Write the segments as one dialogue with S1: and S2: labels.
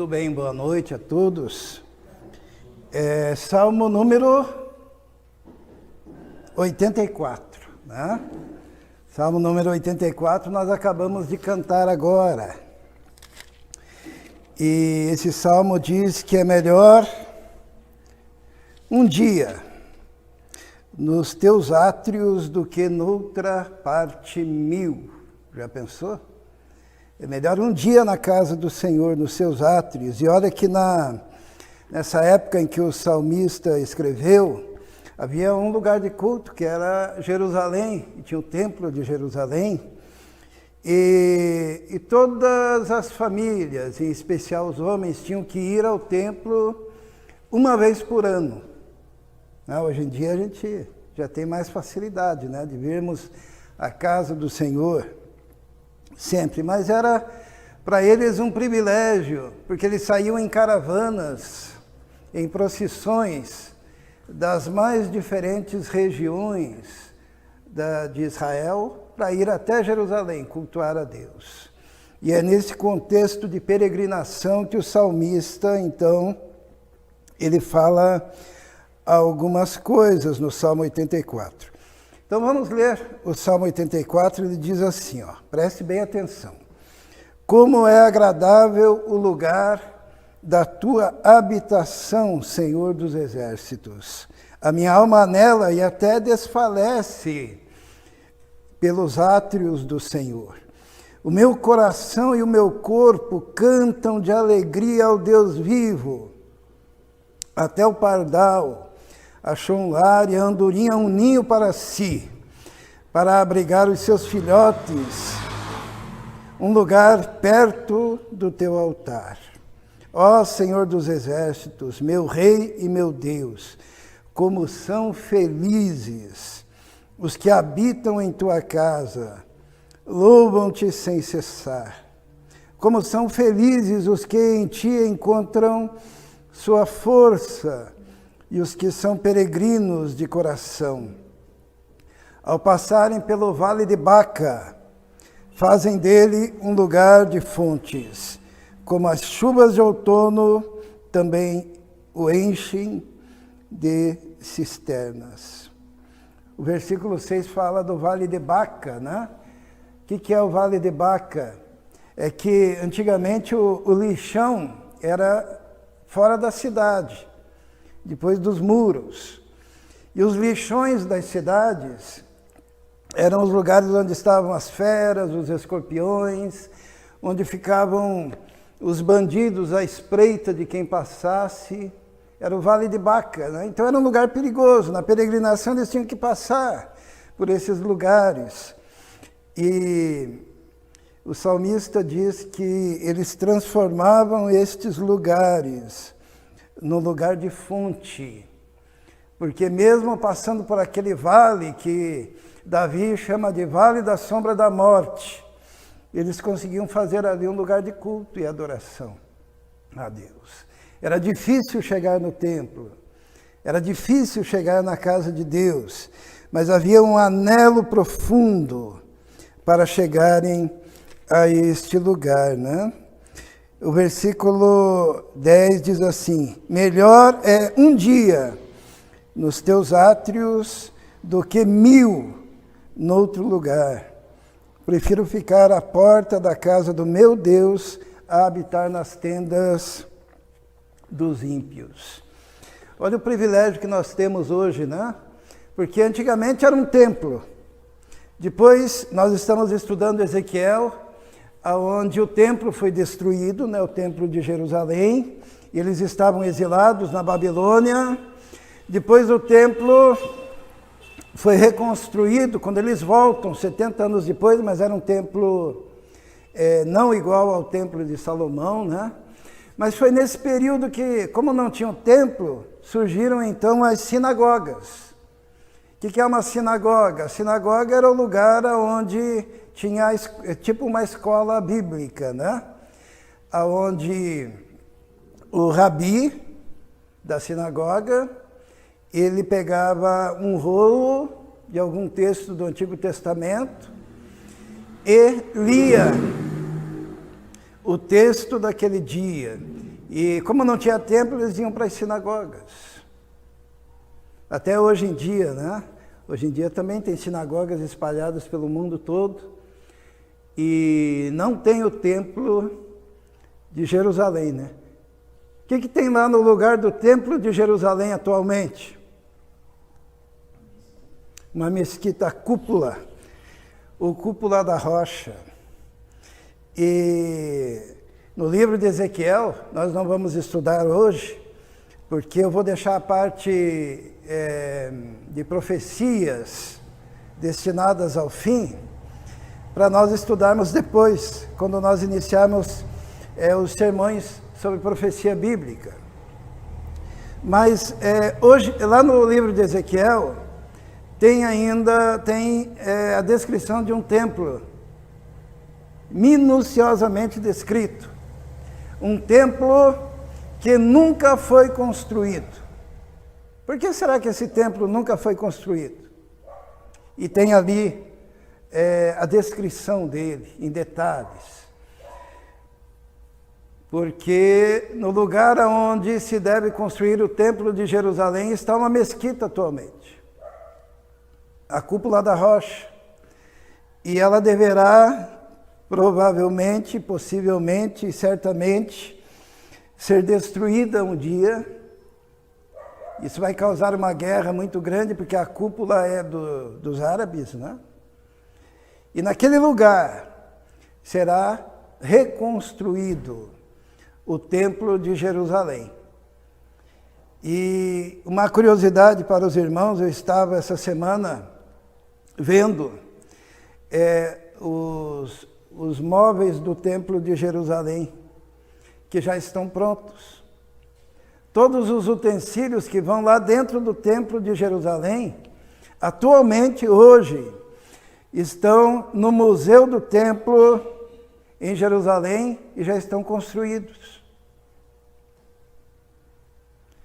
S1: Muito bem, boa noite a todos. Salmo número 84, né? Salmo número 84 nós acabamos de cantar agora. E esse salmo diz que é melhor um dia nos teus átrios do que noutra parte mil. Já pensou? É melhor um dia na casa do Senhor, nos seus átrios. E olha que nessa época em que o salmista escreveu, havia um lugar de culto que era Jerusalém, e tinha o templo de Jerusalém. E todas as famílias, em especial os homens, tinham que ir ao templo uma vez por ano. Hoje em dia a gente já tem mais facilidade, né, de virmos à casa do Senhor sempre, mas era para eles um privilégio, porque eles saíam em caravanas, em procissões das mais diferentes regiões de Israel, para ir até Jerusalém, cultuar a Deus. E é nesse contexto de peregrinação que o salmista, então, ele fala algumas coisas no Salmo 84. Então vamos ler o Salmo 84, ele diz assim, preste bem atenção. Como é agradável o lugar da tua habitação, Senhor dos exércitos. A minha alma anela e até desfalece pelos átrios do Senhor. O meu coração e o meu corpo cantam de alegria ao Deus vivo. Até o pardal achou um lar e a andorinha um ninho para si, para abrigar os seus filhotes, um lugar perto do teu altar. Ó Senhor dos exércitos, meu Rei e meu Deus, como são felizes os que habitam em tua casa, louvam-te sem cessar. Como são felizes os que em ti encontram sua força, e os que são peregrinos de coração. Ao passarem pelo vale de Baca, fazem dele um lugar de fontes. Como as chuvas de outono, também o enchem de cisternas. O versículo 6 fala do vale de Baca, né? O que é o vale de Baca? É que antigamente o lixão era fora da cidade, depois dos muros. E os lixões das cidades eram os lugares onde estavam as feras, os escorpiões, onde ficavam os bandidos à espreita de quem passasse. Era o Vale de Baca, né? Então era um lugar perigoso. Na peregrinação eles tinham que passar por esses lugares. E o salmista diz que eles transformavam estes lugares no lugar de fonte, porque mesmo passando por aquele vale que Davi chama de Vale da Sombra da Morte, eles conseguiam fazer ali um lugar de culto e adoração a Deus. Era difícil chegar no templo, era difícil chegar na casa de Deus, mas havia um anelo profundo para chegarem a este lugar, né? O versículo 10 diz assim, melhor é um dia nos teus átrios do que 1000 noutro lugar. Prefiro ficar à porta da casa do meu Deus a habitar nas tendas dos ímpios. Olha o privilégio que nós temos hoje, né? Porque antigamente era um templo. Depois nós estamos estudando Ezequiel, onde o templo foi destruído, né, o templo de Jerusalém, e eles estavam exilados na Babilônia. Depois o templo foi reconstruído, quando eles voltam, 70 anos depois, mas era um templo não igual ao templo de Salomão, né? Mas foi nesse período que, como não tinha um templo, surgiram então as sinagogas. O que é uma sinagoga? A sinagoga era o lugar onde tinha tipo uma escola bíblica, né? Onde o rabi da sinagoga, ele pegava um rolo de algum texto do Antigo Testamento e lia o texto daquele dia. E como não tinha templo, eles iam para as sinagogas. Até hoje em dia, né? Hoje em dia também tem sinagogas espalhadas pelo mundo todo. E não tem o templo de Jerusalém, né? O que tem lá no lugar do templo de Jerusalém atualmente? Uma mesquita cúpula, ou cúpula da rocha. E no livro de Ezequiel, nós não vamos estudar hoje, porque eu vou deixar a parte de profecias destinadas ao fim, para nós estudarmos depois, quando nós iniciarmos os sermões sobre profecia bíblica. Mas hoje, lá no livro de Ezequiel, tem a descrição de um templo, minuciosamente descrito. Um templo que nunca foi construído. Por que será que esse templo nunca foi construído? E tem ali a descrição dele, em detalhes. Porque no lugar onde se deve construir o templo de Jerusalém está uma mesquita atualmente. A cúpula da rocha. E ela deverá, provavelmente, possivelmente e certamente, ser destruída um dia. Isso vai causar uma guerra muito grande, porque a cúpula é dos árabes, né? E naquele lugar será reconstruído o templo de Jerusalém. E uma curiosidade para os irmãos, eu estava essa semana vendo os móveis do templo de Jerusalém, que já estão prontos. Todos os utensílios que vão lá dentro do templo de Jerusalém, atualmente, hoje, estão no Museu do Templo em Jerusalém e já estão construídos.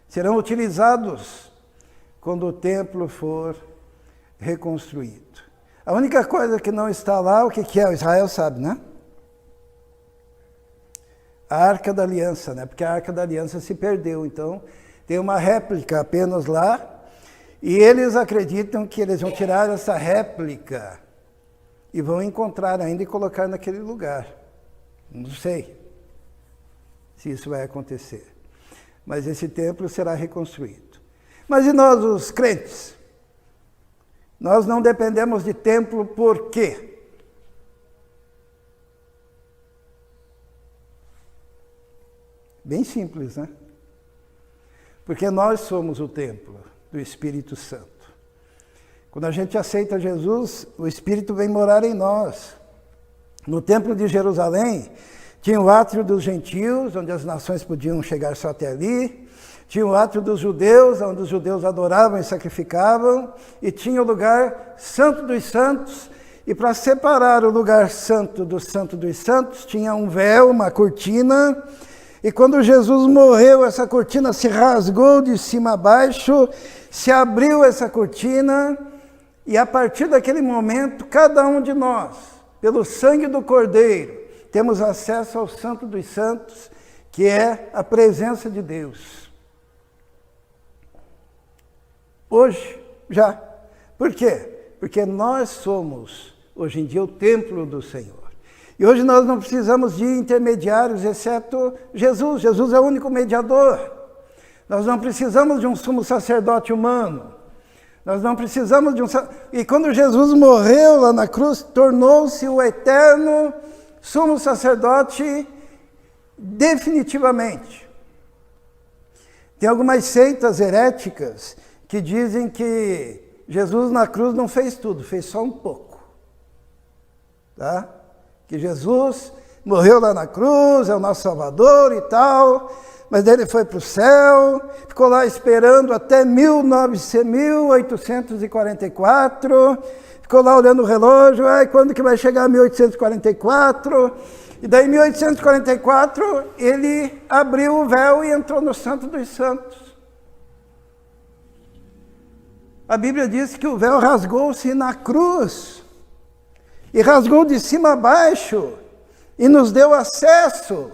S1: Serão utilizados quando o templo for reconstruído. A única coisa que não está lá, o que é? O Israel sabe, né? A Arca da Aliança, né? Porque a Arca da Aliança se perdeu, então tem uma réplica apenas lá, e eles acreditam que eles vão tirar essa réplica e vão encontrar ainda e colocar naquele lugar. Não sei se isso vai acontecer. Mas esse templo será reconstruído. Mas e nós, os crentes? Nós não dependemos de templo por quê? Bem simples, né? Porque nós somos o templo do Espírito Santo. Quando a gente aceita Jesus, o Espírito vem morar em nós. No Templo de Jerusalém, tinha o átrio dos gentios, onde as nações podiam chegar só até ali. Tinha o átrio dos judeus, onde os judeus adoravam e sacrificavam. E tinha o lugar santo dos santos. E para separar o lugar santo dos santos, tinha um véu, uma cortina. E quando Jesus morreu, essa cortina se rasgou de cima a baixo, se abriu essa cortina. E a partir daquele momento, cada um de nós, pelo sangue do Cordeiro, temos acesso ao Santo dos Santos, que é a presença de Deus. Hoje, já. Por quê? Porque nós somos, hoje em dia, o templo do Senhor. E hoje nós não precisamos de intermediários, exceto Jesus. Jesus é o único mediador. Nós não precisamos de um sumo sacerdote humano. Nós não precisamos de um... E quando Jesus morreu lá na cruz, tornou-se o eterno sumo sacerdote definitivamente. Tem algumas seitas heréticas que dizem que Jesus na cruz não fez tudo, fez só um pouco. Tá? Que Jesus morreu lá na cruz, é o nosso Salvador e tal... Mas daí ele foi para o céu, ficou lá esperando até 1844, ficou lá olhando o relógio, quando que vai chegar 1844? E daí em 1844 ele abriu o véu e entrou no Santo dos Santos. A Bíblia diz que o véu rasgou-se na cruz, e rasgou de cima a baixo, e nos deu acesso.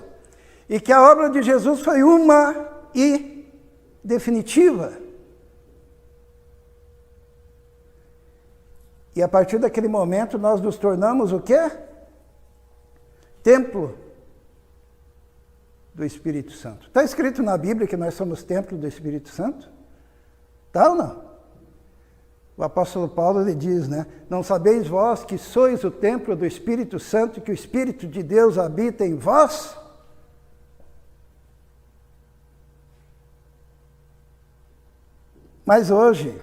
S1: E que a obra de Jesus foi uma e definitiva. E a partir daquele momento nós nos tornamos o quê? Templo do Espírito Santo. Está escrito na Bíblia que nós somos templo do Espírito Santo? Está ou não? O apóstolo Paulo ele diz, né? Não sabeis vós que sois o templo do Espírito Santo e que o Espírito de Deus habita em vós? Mas hoje,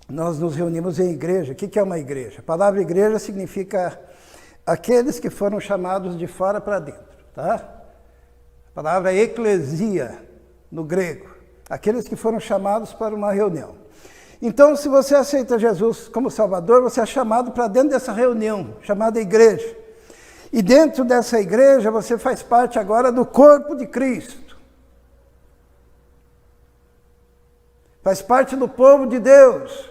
S1: nós nos reunimos em igreja. O que é uma igreja? A palavra igreja significa aqueles que foram chamados de fora para dentro, tá? A palavra eclesia, no grego. Aqueles que foram chamados para uma reunião. Então, se você aceita Jesus como Salvador, você é chamado para dentro dessa reunião, chamada igreja. E dentro dessa igreja, você faz parte agora do corpo de Cristo. Faz parte do povo de Deus.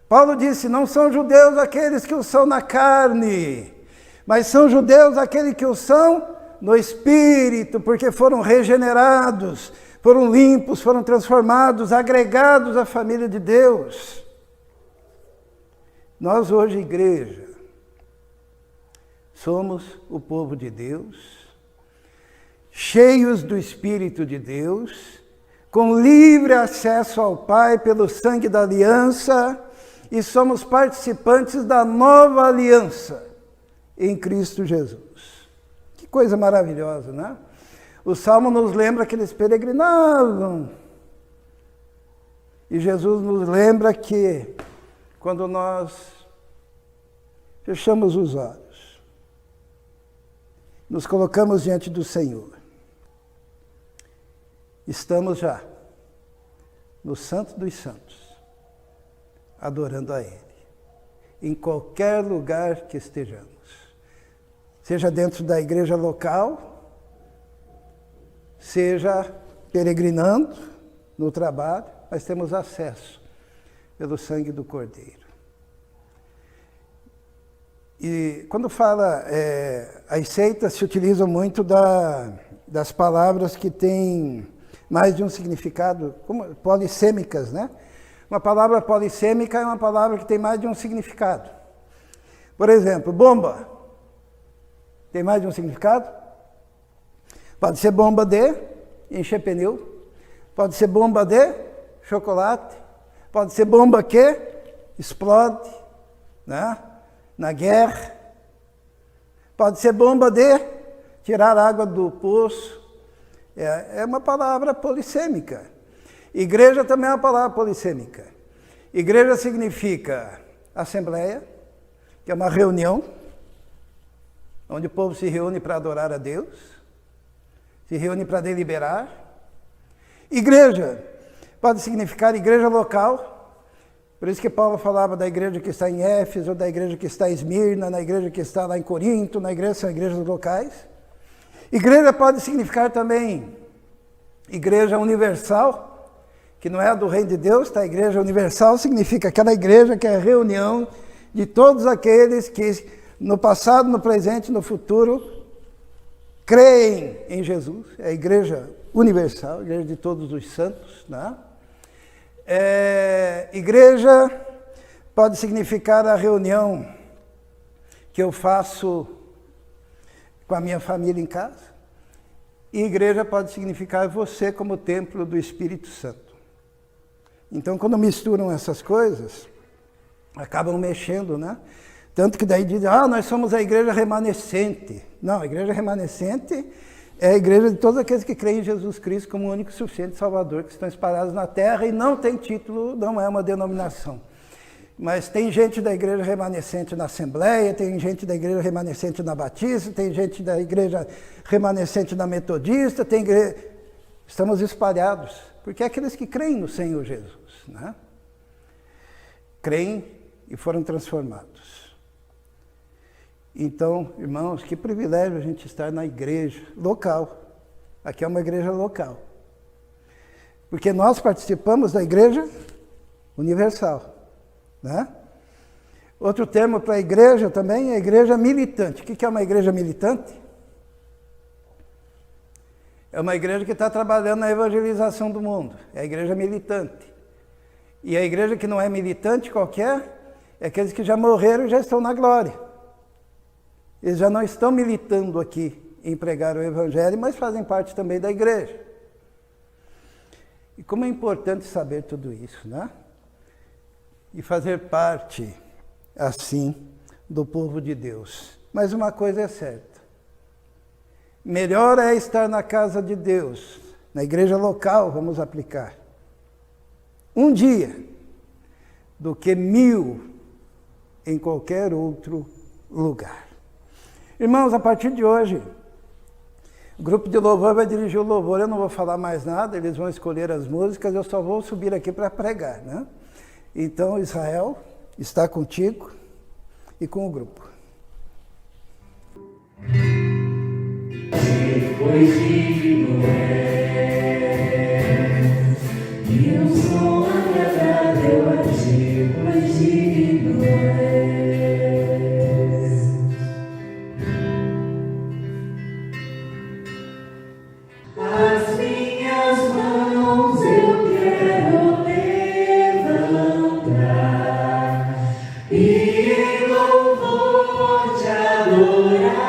S1: Paulo disse, não são judeus aqueles que o são na carne, mas são judeus aqueles que o são no Espírito, porque foram regenerados, foram limpos, foram transformados, agregados à família de Deus. Nós hoje, igreja, somos o povo de Deus, cheios do Espírito de Deus, com livre acesso ao Pai pelo sangue da aliança, e somos participantes da nova aliança em Cristo Jesus. Que coisa maravilhosa, né? O Salmo nos lembra que eles peregrinavam. E Jesus nos lembra que quando nós fechamos os olhos, nos colocamos diante do Senhor, estamos já no Santo dos Santos, adorando a Ele, em qualquer lugar que estejamos, seja dentro da igreja local, seja peregrinando no trabalho, nós temos acesso pelo sangue do Cordeiro. E quando fala, as seitas se utilizam muito das palavras que têm mais de um significado, como polissêmicas, né? Uma palavra polissêmica é uma palavra que tem mais de um significado. Por exemplo, bomba. Tem mais de um significado? Pode ser bomba de encher pneu. Pode ser bomba de chocolate. Pode ser bomba que explode, né? Na guerra. Pode ser bomba de tirar água do poço. É uma palavra polissêmica. Igreja também é uma palavra polissêmica. Igreja significa assembleia, que é uma reunião, onde o povo se reúne para adorar a Deus, se reúne para deliberar. Igreja pode significar igreja local, por isso que Paulo falava da igreja que está em Éfeso, da igreja que está em Esmirna, na igreja que está lá em Corinto, na igreja são igrejas locais. Igreja pode significar também igreja universal, que não é a do reino de Deus, tá? A igreja universal significa aquela igreja que é a reunião de todos aqueles que no passado, no presente e no futuro creem em Jesus. É a igreja universal, a igreja de todos os santos, né? Igreja pode significar a reunião que eu faço com a minha família em casa. E igreja pode significar você como templo do Espírito Santo. Então, quando misturam essas coisas, acabam mexendo, né? Tanto que daí dizem, nós somos a igreja remanescente. Não, a igreja remanescente é a igreja de todos aqueles que creem em Jesus Cristo como o único e suficiente Salvador, que estão espalhados na terra e não tem título, não é uma denominação. Mas tem gente da igreja remanescente na Assembleia, tem gente da igreja remanescente na Batista, tem gente da igreja remanescente na Metodista, tem igreja... Estamos espalhados, porque é aqueles que creem no Senhor Jesus, né? Creem e foram transformados. Então, irmãos, que privilégio a gente estar na igreja local. Aqui é uma igreja local. Porque nós participamos da igreja universal, né? Outro termo para a igreja também é a igreja militante. O que é uma igreja militante? é uma igreja que está trabalhando na evangelização do mundo. É a igreja militante. E a igreja que não é militante qualquer, é aqueles que já morreram e já estão na glória. Eles já não estão militando aqui em pregar o evangelho, mas fazem parte também da igreja. E como é importante saber tudo isso, né? E fazer parte, assim, do povo de Deus. Mas uma coisa é certa. Melhor é estar na casa de Deus, na igreja local, vamos aplicar, um dia, do que 1000 em qualquer outro lugar. Irmãos, a partir de hoje, o grupo de louvor vai dirigir o louvor, eu não vou falar mais nada, eles vão escolher as músicas, eu só vou subir aqui para pregar, né? Então, Israel está contigo e com o grupo.
S2: Pois digno és, e um som agradável a ti, pois digno és. As minhas mãos eu quero levantar e em louvor te adorar.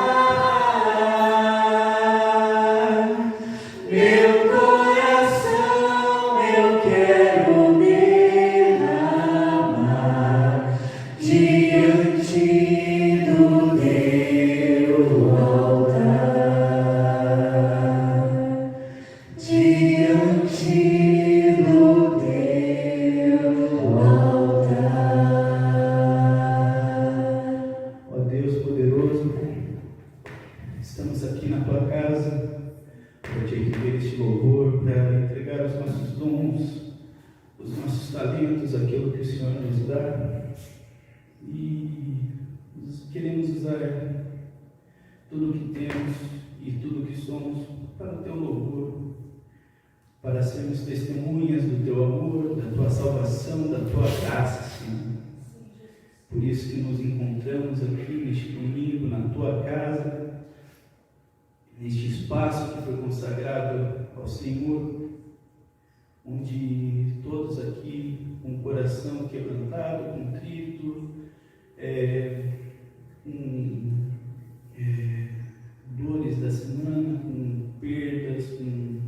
S2: Estamos aqui na tua casa para te receber este louvor, para entregar os nossos dons, os nossos talentos, aquilo que o Senhor nos dá. E queremos usar tudo o que temos e tudo o que somos para o teu louvor, para sermos testemunhas do teu amor, da tua salvação, da tua graça, Senhor. Por isso que nos encontramos aqui neste domingo, na tua casa, neste espaço que foi consagrado ao Senhor, onde todos aqui com o coração quebrantado, contrito, com dores da semana, com perdas, com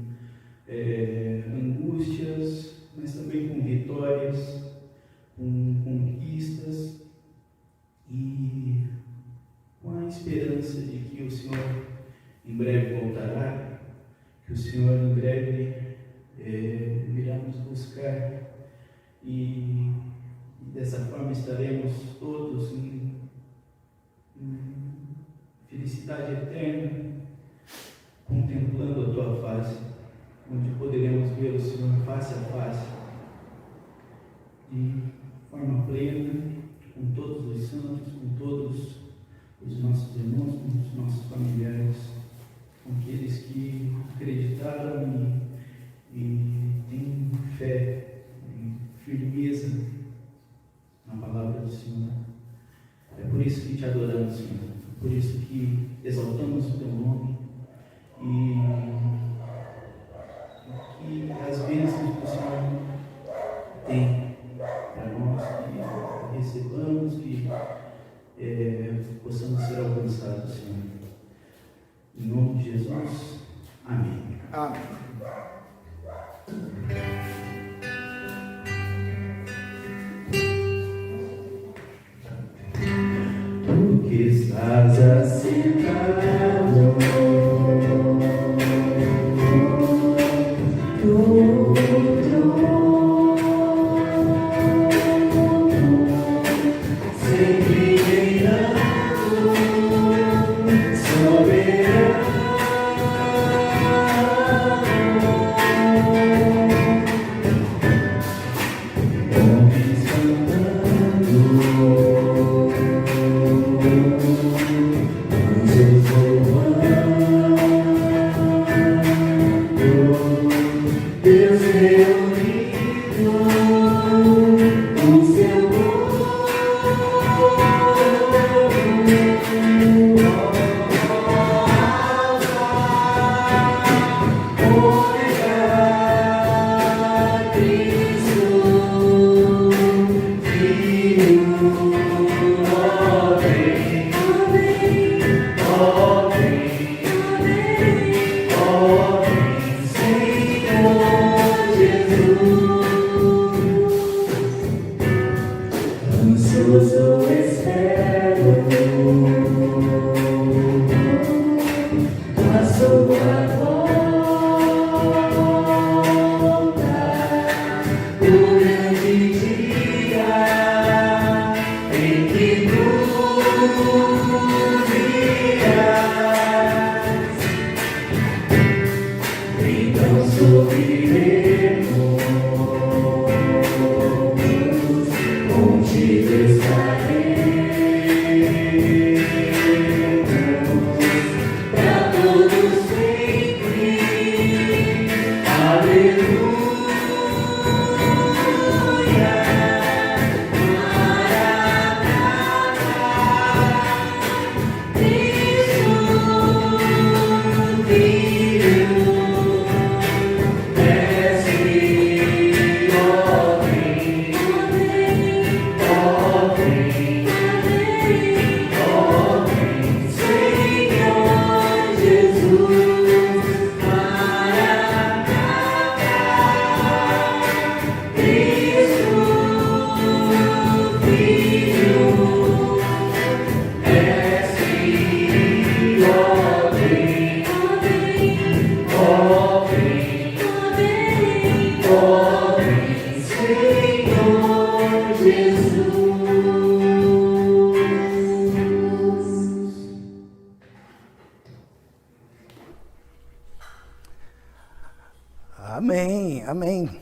S2: angústias, mas também com vitórias, com conquistas e com a esperança de que o Senhor em breve voltará, que o Senhor em breve virá nos buscar e dessa forma estaremos todos em felicidade eterna, contemplando a tua face, onde poderemos ver o Senhor face a face, de forma plena, com todos os santos, com todos os nossos irmãos, com os nossos familiares, com aqueles que acreditaram e têm fé e firmeza na palavra do Senhor. É por isso que te adoramos, Senhor. É por isso que exaltamos o teu nome e que as bênçãos que o Senhor tem para nós, que recebamos, que possamos ser alcançados, Senhor. Em nome de Jesus, amém.
S1: Amém.
S2: Tu que estás assentado no trono, sempre reinando, soberano. Homens cantando
S1: Amém, amém.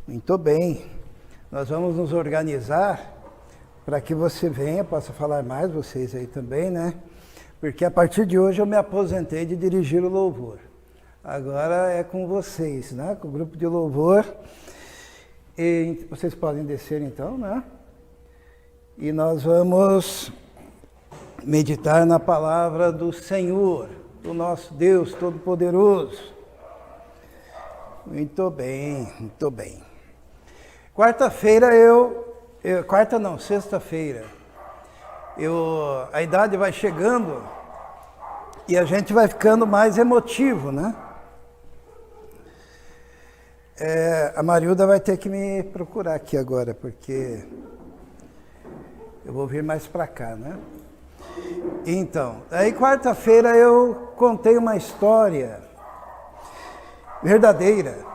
S1: Muito bem. Nós vamos nos organizar para que você venha, possa falar mais, vocês aí também, né? Porque a partir de hoje eu me aposentei de dirigir o louvor. Agora é com vocês, né? Com o grupo de louvor. E vocês podem descer então, né? E nós vamos meditar na palavra do Senhor, do nosso Deus Todo-Poderoso. Muito bem, muito bem. Quarta-feira sexta-feira, a idade vai chegando e a gente vai ficando mais emotivo, né? A Marilda vai ter que me procurar aqui agora, porque eu vou vir mais para cá, né? Então, aí quarta-feira eu contei uma história verdadeira.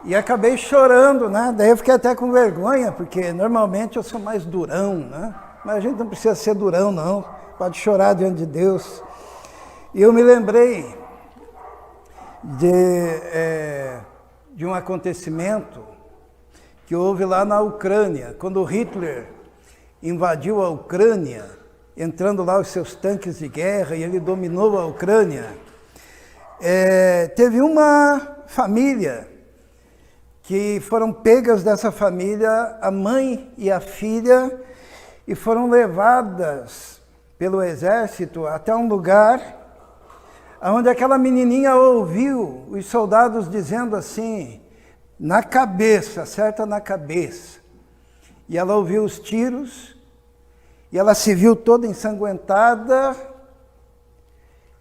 S1: E acabei chorando, né? Daí eu fiquei até com vergonha, porque normalmente eu sou mais durão, né? Mas a gente não precisa ser durão, não. Pode chorar diante de Deus. E eu me lembrei de um acontecimento que houve lá na Ucrânia, quando Hitler invadiu a Ucrânia, entrando lá os seus tanques de guerra, e ele dominou a Ucrânia. Teve uma família que foram pegas dessa família, a mãe e a filha, e foram levadas pelo exército até um lugar onde aquela menininha ouviu os soldados dizendo assim, na cabeça, acerta na cabeça. E ela ouviu os tiros, e ela se viu toda ensanguentada,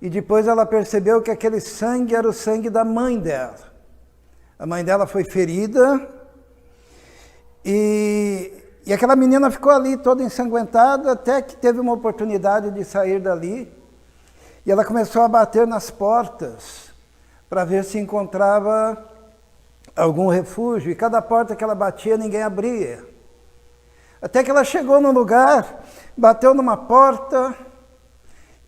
S1: e depois ela percebeu que aquele sangue era o sangue da mãe dela. A mãe dela foi ferida e aquela menina ficou ali toda ensanguentada até que teve uma oportunidade de sair dali. E ela começou a bater nas portas para ver se encontrava algum refúgio. E cada porta que ela batia, ninguém abria. Até que ela chegou num lugar, bateu numa porta...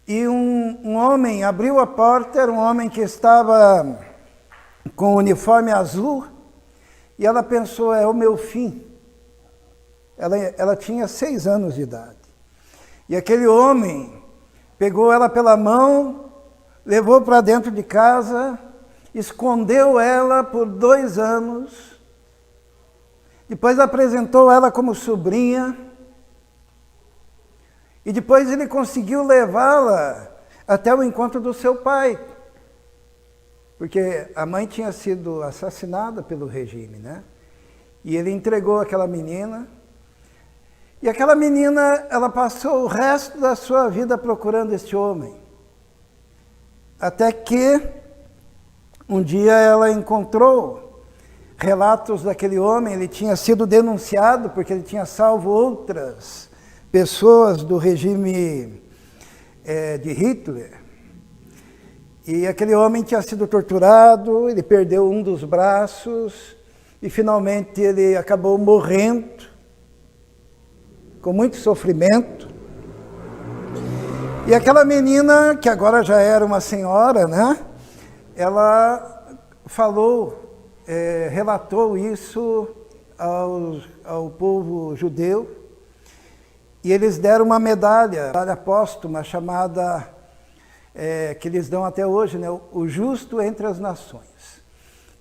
S1: E um homem abriu a porta, era um homem que estava com o uniforme azul, e ela pensou, é o meu fim. Ela tinha 6 anos de idade. E aquele homem pegou ela pela mão, levou para dentro de casa, escondeu ela por 2 anos, depois apresentou ela como sobrinha, e depois ele conseguiu levá-la até o encontro do seu pai. Porque a mãe tinha sido assassinada pelo regime, né? E ele entregou aquela menina. E aquela menina, ela passou o resto da sua vida procurando este homem. Até que um dia ela encontrou relatos daquele homem. Ele tinha sido denunciado porque ele tinha salvo outras pessoas do regime de Hitler. E aquele homem tinha sido torturado, ele perdeu um dos braços e finalmente ele acabou morrendo, com muito sofrimento. E aquela menina, que agora já era uma senhora, né? Ela falou, relatou isso ao povo judeu, e eles deram uma medalha póstuma chamada, que eles dão até hoje, né? O Justo entre as Nações,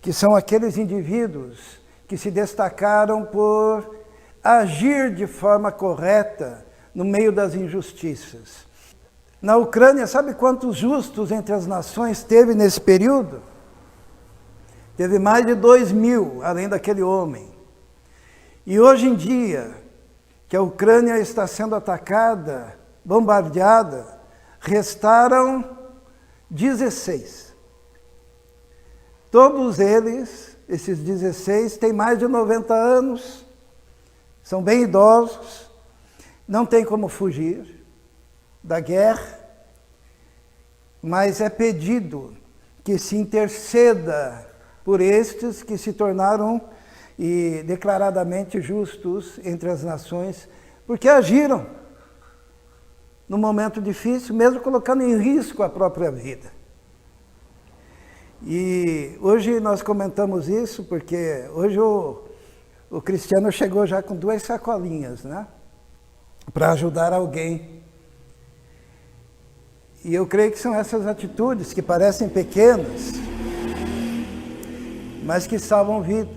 S1: que são aqueles indivíduos que se destacaram por agir de forma correta no meio das injustiças. Na Ucrânia, sabe quantos justos entre as nações teve nesse período? Teve mais de 2.000, além daquele homem. E hoje em dia, que a Ucrânia está sendo atacada, bombardeada, restaram 16. Todos eles, esses 16, têm mais de 90 anos, são bem idosos, não tem como fugir da guerra, mas é pedido que se interceda por estes que se tornaram e declaradamente justos entre as nações, porque agiram num momento difícil, mesmo colocando em risco a própria vida. E hoje nós comentamos isso porque hoje o Cristiano chegou já com 2 sacolinhas, né? Para ajudar alguém. E eu creio que são essas atitudes que parecem pequenas, mas que salvam vidas.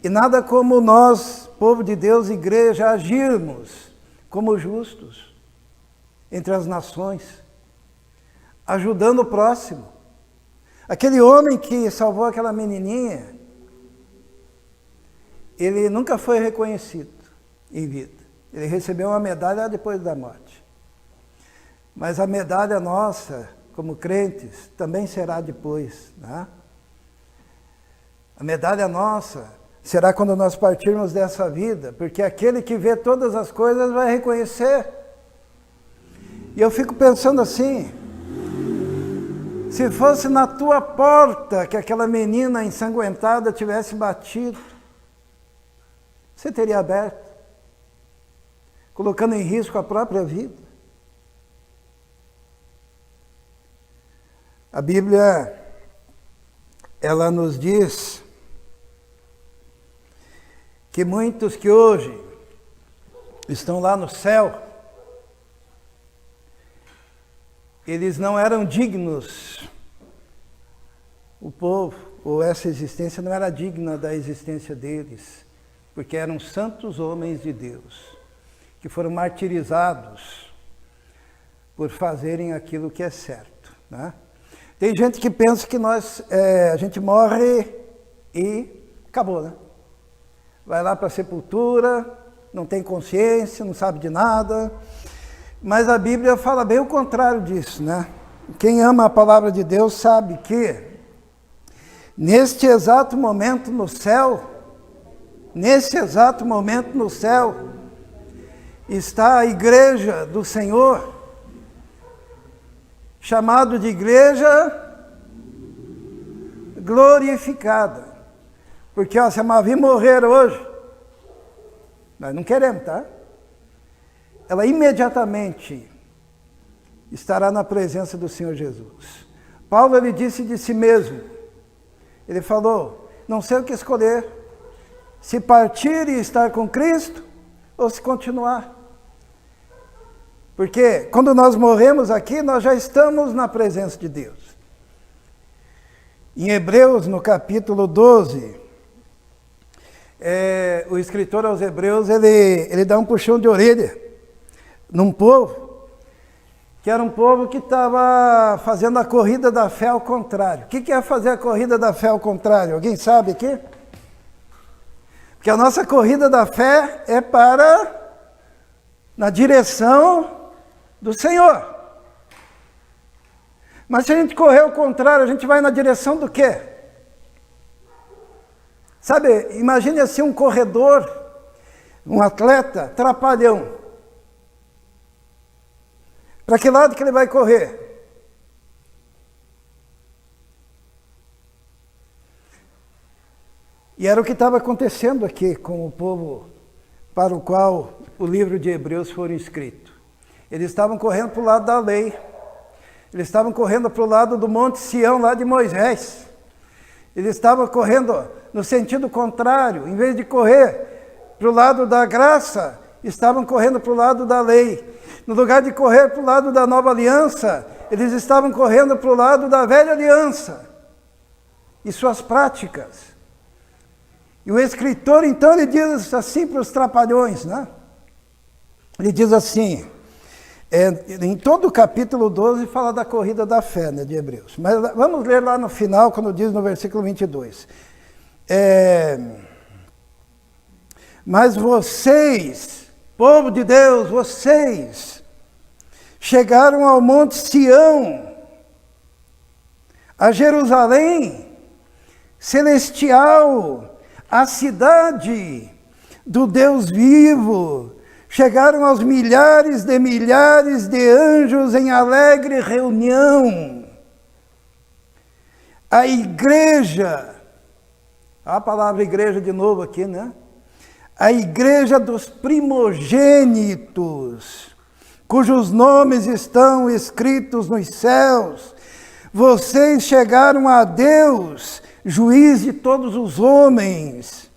S1: E nada como nós, povo de Deus, igreja, agirmos como justos entre as nações, ajudando o próximo. Aquele homem que salvou aquela menininha, ele nunca foi reconhecido em vida. Ele recebeu uma medalha depois da morte. Mas a medalha nossa, como crentes, também será depois, né? A medalha nossa será quando nós partirmos dessa vida, porque aquele que vê todas as coisas vai reconhecer. E eu fico pensando assim, se fosse na tua porta que aquela menina ensanguentada tivesse batido, você teria aberto, colocando em risco a própria vida? A Bíblia, ela nos diz que muitos que hoje estão lá no céu, eles não eram dignos, o povo, ou essa existência não era digna da existência deles, porque eram santos homens de Deus, que foram martirizados por fazerem aquilo que é certo, né? Tem gente que pensa que a gente morre e acabou, né? Vai lá para a sepultura, não tem consciência, não sabe de nada. Mas a Bíblia fala bem o contrário disso, né? Quem ama a palavra de Deus sabe que neste exato momento no céu, está a igreja do Senhor, chamado de igreja glorificada. Porque se a Mavi morrer hoje, nós não queremos, tá? Ela imediatamente estará na presença do Senhor Jesus. Paulo, ele disse de si mesmo, ele falou, não sei o que escolher, se partir e estar com Cristo, ou se continuar. Porque quando nós morremos aqui, nós já estamos na presença de Deus. Em Hebreus, no capítulo 12, o escritor aos Hebreus, ele dá um puxão de orelha num povo, que era um povo que estava fazendo a corrida da fé ao contrário. O que é fazer a corrida da fé ao contrário? Alguém sabe aqui? Porque a nossa corrida da fé é na direção do Senhor. Mas se a gente correr ao contrário, a gente vai na direção do quê? Sabe, imagine assim um corredor, um atleta trapalhão. Para que lado que ele vai correr? E era o que estava acontecendo aqui com o povo para o qual o livro de Hebreus foi escrito. Eles estavam correndo para o lado da lei. Eles estavam correndo para o lado do Monte Sião, lá de Moisés. Eles estavam correndo no sentido contrário. Em vez de correr para o lado da graça, estavam correndo para o lado da lei. No lugar de correr para o lado da nova aliança, eles estavam correndo para o lado da velha aliança e suas práticas. E o escritor, então, ele diz assim para os trapalhões, né? Ele diz assim, em todo o capítulo 12 fala da corrida da fé, né, de Hebreus. Mas vamos ler lá no final, quando diz no versículo 22. Mas vocês, povo de Deus, vocês chegaram ao Monte Sião, a Jerusalém celestial, a cidade do Deus vivo, chegaram aos milhares de anjos em alegre reunião. A igreja, a palavra igreja de novo aqui, né? A igreja dos primogênitos, cujos nomes estão escritos nos céus. Vocês chegaram a Deus, juiz de todos os homens,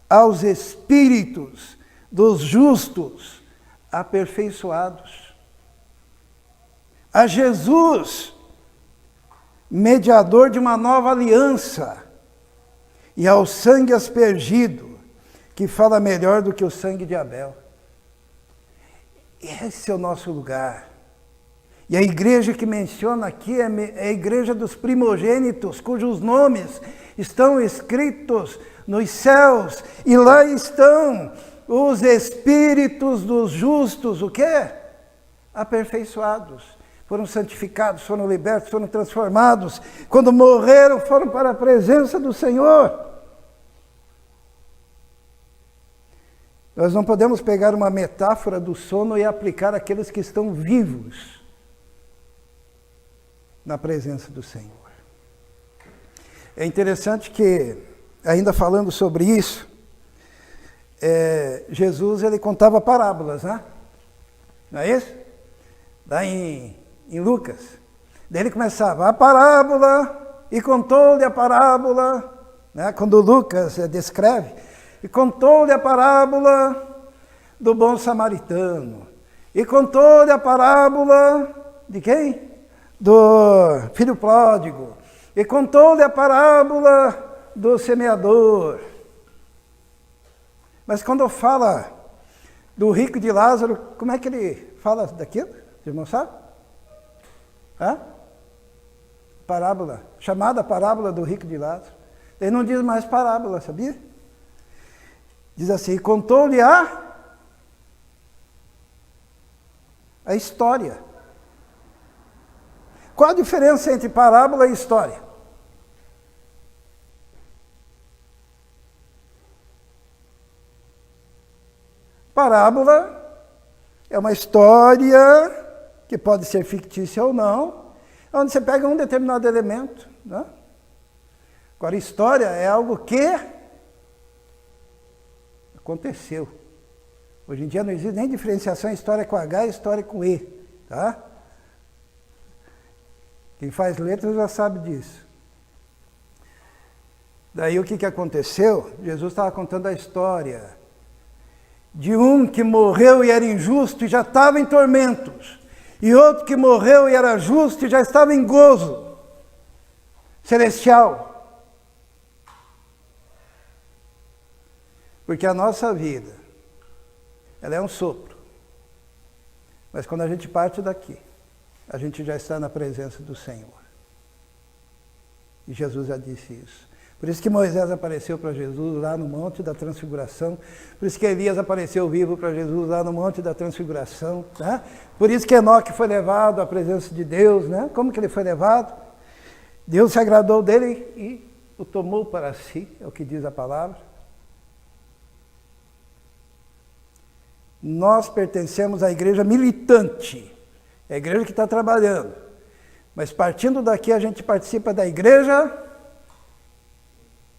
S1: aos espíritos dos justos aperfeiçoados, a Jesus, mediador de uma nova aliança, e ao sangue aspergido, que fala melhor do que o sangue de Abel. Esse é o nosso lugar. E a igreja que menciona aqui é a igreja dos primogênitos, cujos nomes estão escritos nos céus, e lá estão os espíritos dos justos, o quê? Aperfeiçoados. Foram santificados, foram libertos, foram transformados. Quando morreram, foram para a presença do Senhor. Nós não podemos pegar uma metáfora do sono e aplicar àqueles que estão vivos na presença do Senhor. É interessante que, ainda falando sobre isso, Jesus ele contava parábolas, né? Não é isso? Lá em Lucas. Daí ele começava a parábola e contou-lhe a parábola, né? Quando Lucas descreve, e contou-lhe a parábola do bom samaritano, e contou-lhe a parábola de quem? Do filho pródigo, e contou-lhe a parábola do semeador. Mas quando fala do rico de Lázaro, como é que ele fala daquilo? Vocês irmãos sabem? Parábola, chamada parábola do rico de Lázaro. Ele não diz mais parábola, sabia? Diz assim, contou-lhe a história. Qual a diferença entre parábola e história? Parábola é uma história que pode ser fictícia ou não, onde você pega um determinado elemento, né? Agora, história é algo que aconteceu. Hoje em dia não existe nem diferenciação história com H e história com E, tá? Quem faz letras já sabe disso. Daí o que aconteceu? Jesus estava contando a história de um que morreu e era injusto e já estava em tormentos, e outro que morreu e era justo e já estava em gozo celestial. Porque a nossa vida, ela é um sopro. Mas quando a gente parte daqui, a gente já está na presença do Senhor. E Jesus já disse isso. Por isso que Moisés apareceu para Jesus lá no Monte da Transfiguração. Por isso que Elias apareceu vivo para Jesus lá no Monte da Transfiguração. Né? Por isso que Enoque foi levado à presença de Deus. Né? Como que ele foi levado? Deus se agradou dele e o tomou para si, é o que diz a palavra. Nós pertencemos à igreja militante, é a igreja que está trabalhando. Mas partindo daqui a gente participa da igreja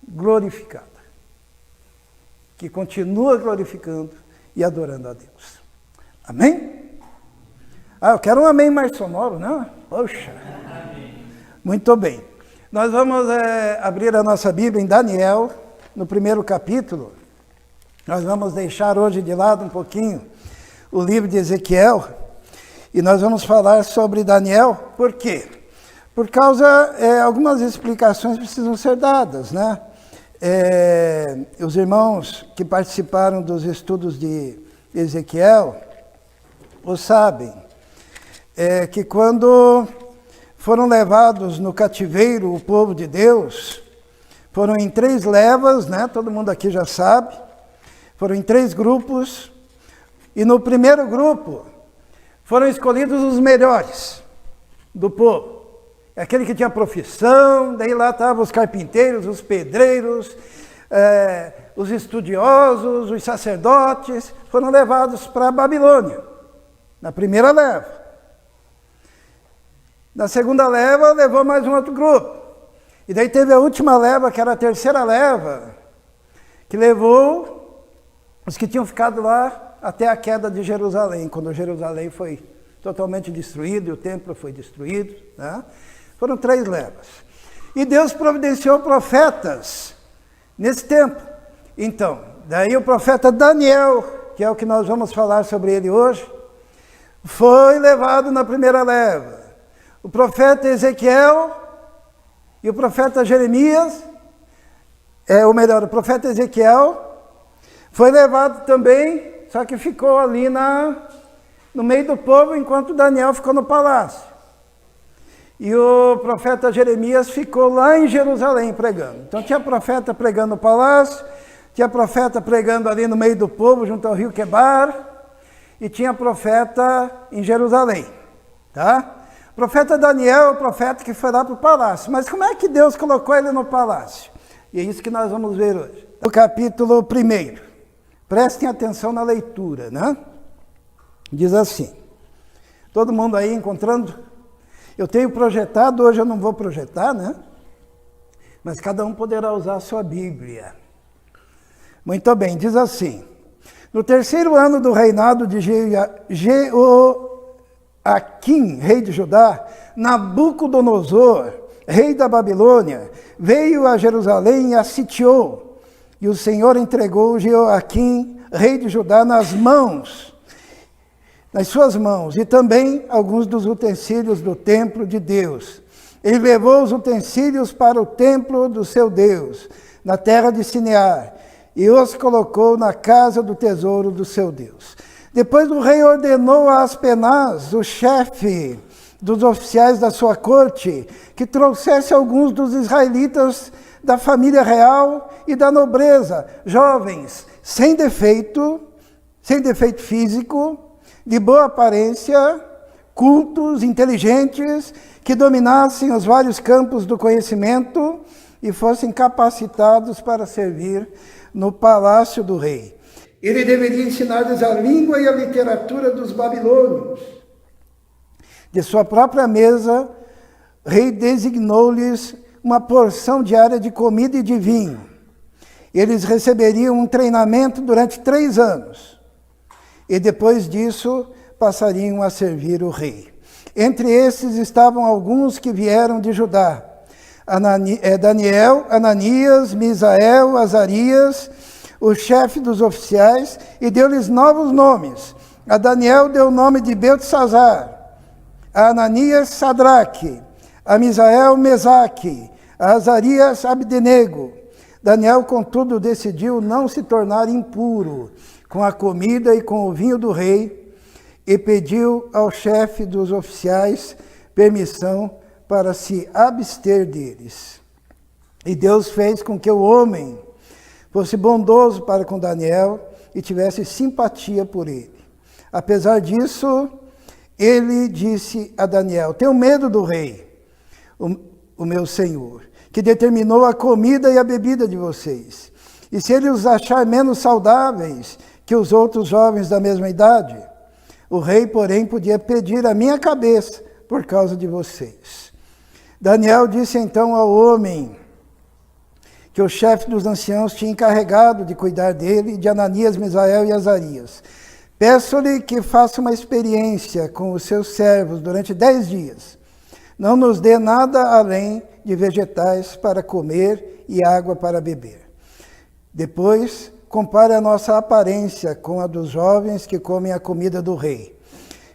S1: glorificada, que continua glorificando e adorando a Deus. Amém? Ah, eu quero um amém mais sonoro, não? Poxa. Muito bem. Nós vamos abrir a nossa Bíblia em Daniel, no primeiro capítulo. Nós vamos deixar hoje de lado um pouquinho o livro de Ezequiel e nós vamos falar sobre Daniel. Por quê? Por causa, algumas explicações precisam ser dadas, né? Os irmãos que participaram dos estudos de Ezequiel o sabem, que quando foram levados no cativeiro o povo de Deus, foram em 3 levas, né? Todo mundo aqui já sabe, foram em 3 grupos, e no primeiro grupo foram escolhidos os melhores do povo. Aquele que tinha profissão, daí lá estavam os carpinteiros, os pedreiros, os estudiosos, os sacerdotes, foram levados para a Babilônia, na primeira leva. Na segunda leva, levou mais um outro grupo. E daí teve a última leva, que era a terceira leva, que levou os que tinham ficado lá até a queda de Jerusalém, quando Jerusalém foi totalmente destruído e o templo foi destruído, né? Foram 3 levas. E Deus providenciou profetas nesse tempo. Então, daí o profeta Daniel, que é o que nós vamos falar sobre ele hoje, foi levado na primeira leva. O profeta Ezequiel e o profeta Jeremias, o profeta Ezequiel foi levado também, só que ficou ali no meio do povo, enquanto Daniel ficou no palácio. E o profeta Jeremias ficou lá em Jerusalém pregando. Então tinha profeta pregando no palácio, tinha profeta pregando ali no meio do povo, junto ao rio Quebar, e tinha profeta em Jerusalém, tá? O profeta Daniel é o profeta que foi lá para o palácio. Mas como é que Deus colocou ele no palácio? E é isso que nós vamos ver hoje. No capítulo 1, prestem atenção na leitura, né? Diz assim, todo mundo aí encontrando? Eu tenho projetado, hoje eu não vou projetar, né? Mas cada um poderá usar a sua Bíblia. Muito bem, diz assim, no 3º ano do reinado de Jeoaquim, rei de Judá, Nabucodonosor, rei da Babilônia, veio a Jerusalém e a sitiou. E o Senhor entregou Jeoaquim, rei de Judá, nas suas mãos, e também alguns dos utensílios do templo de Deus. Ele levou os utensílios para o templo do seu Deus, na terra de Sinear, e os colocou na casa do tesouro do seu Deus. Depois o rei ordenou a Aspenaz, o chefe dos oficiais da sua corte, que trouxesse alguns dos israelitas da família real e da nobreza, jovens, sem defeito físico, de boa aparência, cultos, inteligentes, que dominassem os vários campos do conhecimento e fossem capacitados para servir no palácio do rei. Ele deveria ensinar-lhes a língua e a literatura dos babilônios. De sua própria mesa, o rei designou-lhes uma porção diária de comida e de vinho. Eles receberiam um treinamento durante 3 anos. E depois disso, passariam a servir o rei. Entre esses estavam alguns que vieram de Judá. Daniel, Ananias, Misael, Azarias, o chefe dos oficiais, e deu-lhes novos nomes. A Daniel deu o nome de Beltesazar, a Ananias, Sadraque, a Misael, Mesaque, a Azarias, Abdenego. Daniel, contudo, decidiu não se tornar impuro com a comida e com o vinho do rei, e pediu ao chefe dos oficiais permissão para se abster deles. E Deus fez com que o homem fosse bondoso para com Daniel e tivesse simpatia por ele. Apesar disso, ele disse a Daniel: tenho medo do rei, o meu senhor, que determinou a comida e a bebida de vocês. E se ele os achar menos saudáveis que os outros jovens da mesma idade, o rei, porém, podia pedir a minha cabeça por causa de vocês. Daniel disse então ao homem que o chefe dos anciãos tinha encarregado de cuidar dele, de Ananias, Misael e Azarias: Peço-lhe que faça uma experiência com os seus servos durante 10 dias. Não nos dê nada além de vegetais para comer e água para beber. Depois, compare a nossa aparência com a dos jovens que comem a comida do rei.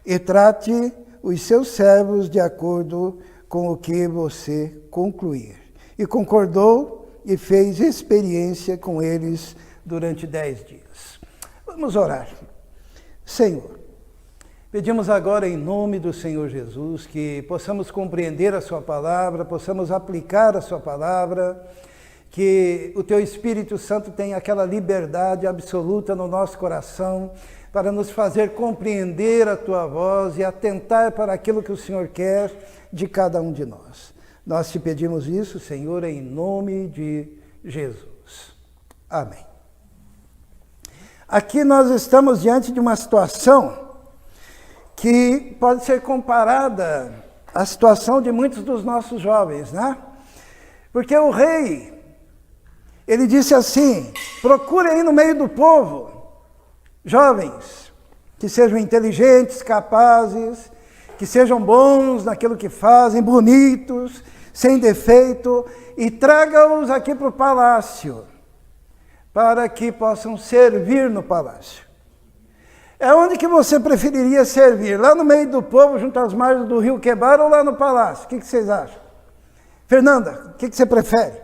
S1: E trate os seus servos de acordo com o que você concluir. E concordou e fez experiência com eles durante 10 dias. Vamos orar. Senhor, pedimos agora em nome do Senhor Jesus que possamos compreender a sua palavra, possamos aplicar a sua palavra, que o teu Espírito Santo tenha aquela liberdade absoluta no nosso coração para nos fazer compreender a tua voz e atentar para aquilo que o Senhor quer de cada um de nós. Nós te pedimos isso, Senhor, em nome de Jesus. Amém. Aqui nós estamos diante de uma situação que pode ser comparada à situação de muitos dos nossos jovens, né? Porque o rei, ele disse assim: procure aí no meio do povo jovens que sejam inteligentes, capazes, que sejam bons naquilo que fazem, bonitos, sem defeito, e traga-os aqui para o palácio, para que possam servir no palácio. É onde que você preferiria servir? Lá no meio do povo, junto às margens do rio Quebar, ou lá no palácio? O que vocês acham? Fernanda, o que você prefere?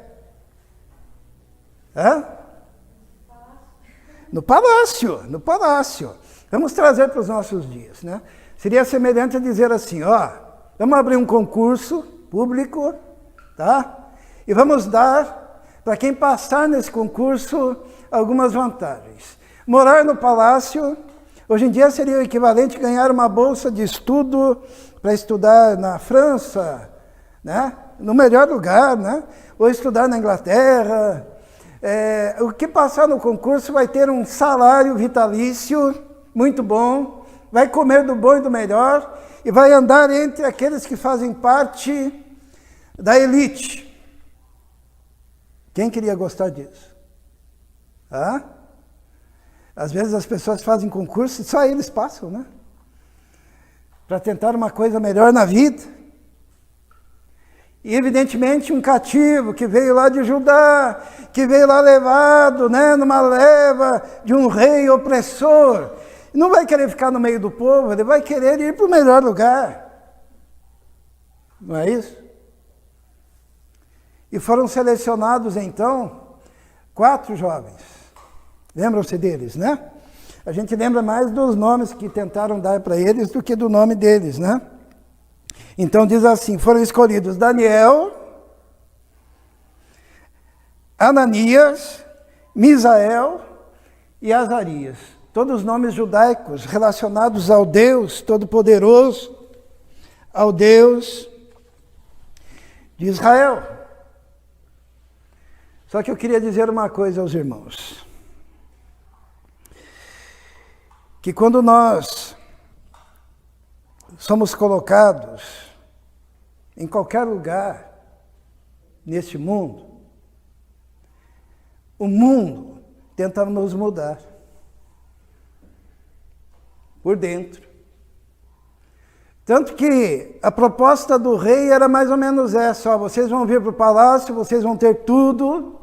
S1: Hã? No palácio, no palácio. Vamos trazer para os nossos dias, né? Seria semelhante a dizer assim, ó, vamos abrir um concurso público, tá? E vamos dar, para quem passar nesse concurso, algumas vantagens. Morar no palácio, hoje em dia seria o equivalente a ganhar uma bolsa de estudo para estudar na França, né? No melhor lugar, né? Ou estudar na Inglaterra. O que passar no concurso vai ter um salário vitalício muito bom, vai comer do bom e do melhor e vai andar entre aqueles que fazem parte da elite. Quem queria gostar disso? Ah? Às vezes as pessoas fazem concurso e só eles passam, né? Para tentar uma coisa melhor na vida. E evidentemente um cativo que veio lá de Judá, que veio lá levado, né, numa leva de um rei opressor, não vai querer ficar no meio do povo, ele vai querer ir para o melhor lugar. Não é isso? E foram selecionados então 4 jovens. Lembram-se deles, né? A gente lembra mais dos nomes que tentaram dar para eles do que do nome deles, né? Então diz assim, foram escolhidos Daniel, Ananias, Misael e Azarias. Todos nomes judaicos relacionados ao Deus Todo-Poderoso, ao Deus de Israel. Só que eu queria dizer uma coisa aos irmãos. Que quando nós somos colocados em qualquer lugar neste mundo, o mundo tenta nos mudar por dentro. Tanto que a proposta do rei era mais ou menos essa, ó, vocês vão vir para o palácio, vocês vão ter tudo,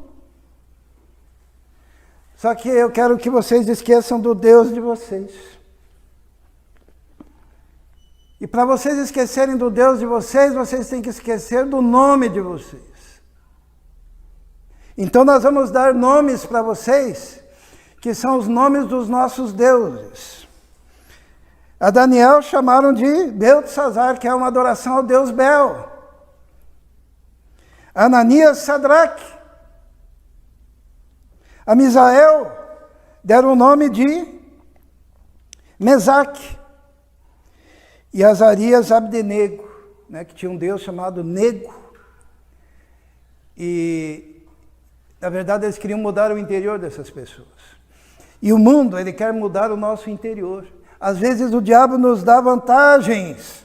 S1: só que eu quero que vocês esqueçam do Deus de vocês. E para vocês esquecerem do Deus de vocês, vocês têm que esquecer do nome de vocês. Então nós vamos dar nomes para vocês, que são os nomes dos nossos deuses. A Daniel chamaram de Beltesazar, que é uma adoração ao Deus Bel. A Ananias, Sadraque. A Misael deram o nome de Mesaque. E Azarias, Abdenego, né, que tinha um deus chamado Nego. E, na verdade, eles queriam mudar o interior dessas pessoas. E o mundo, ele quer mudar o nosso interior. Às vezes o diabo nos dá vantagens,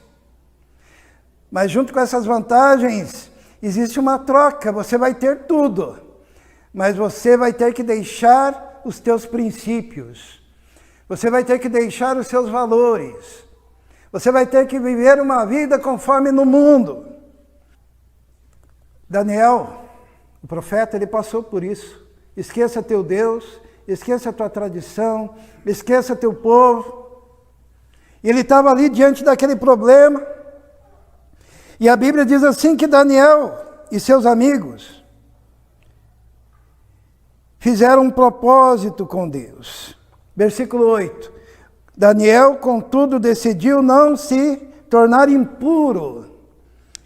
S1: mas junto com essas vantagens existe uma troca. Você vai ter tudo, mas você vai ter que deixar os teus princípios. Você vai ter que deixar os seus valores. Você vai ter que viver uma vida conforme no mundo. Daniel, o profeta, ele passou por isso. Esqueça teu Deus, esqueça a tua tradição, esqueça teu povo. E ele estava ali diante daquele problema. E a Bíblia diz assim que Daniel e seus amigos fizeram um propósito com Deus. Versículo 8. Daniel, contudo, decidiu não se tornar impuro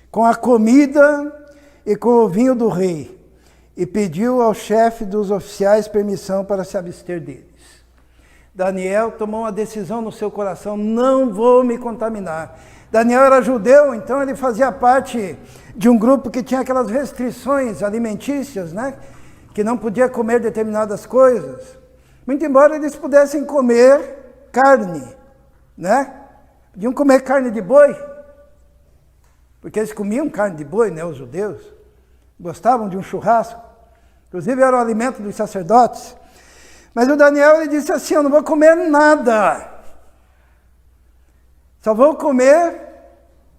S1: com a comida e com o vinho do rei, e pediu ao chefe dos oficiais permissão para se abster deles. Daniel tomou uma decisão no seu coração: não vou me contaminar. Daniel era judeu, então ele fazia parte de um grupo que tinha aquelas restrições alimentícias, né? Que não podia comer determinadas coisas. Muito embora eles pudessem comer carne, né? Podiam comer carne de boi, porque eles comiam carne de boi, né? Os judeus gostavam de um churrasco, inclusive era o alimento dos sacerdotes. Mas o Daniel, ele disse assim: eu não vou comer nada, só vou comer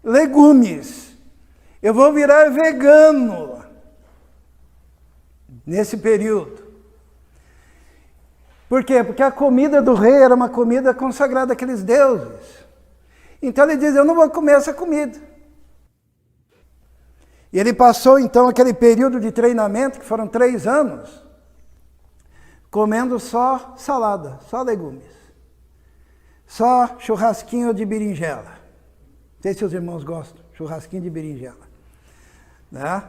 S1: legumes, eu vou virar vegano nesse período. Por quê? Porque a comida do rei era uma comida consagrada àqueles deuses. Então ele diz: eu não vou comer essa comida. E ele passou então aquele período de treinamento, que foram 3 anos, comendo só salada, só legumes, só churrasquinho de berinjela. Não sei se os irmãos gostam, churrasquinho de berinjela, né?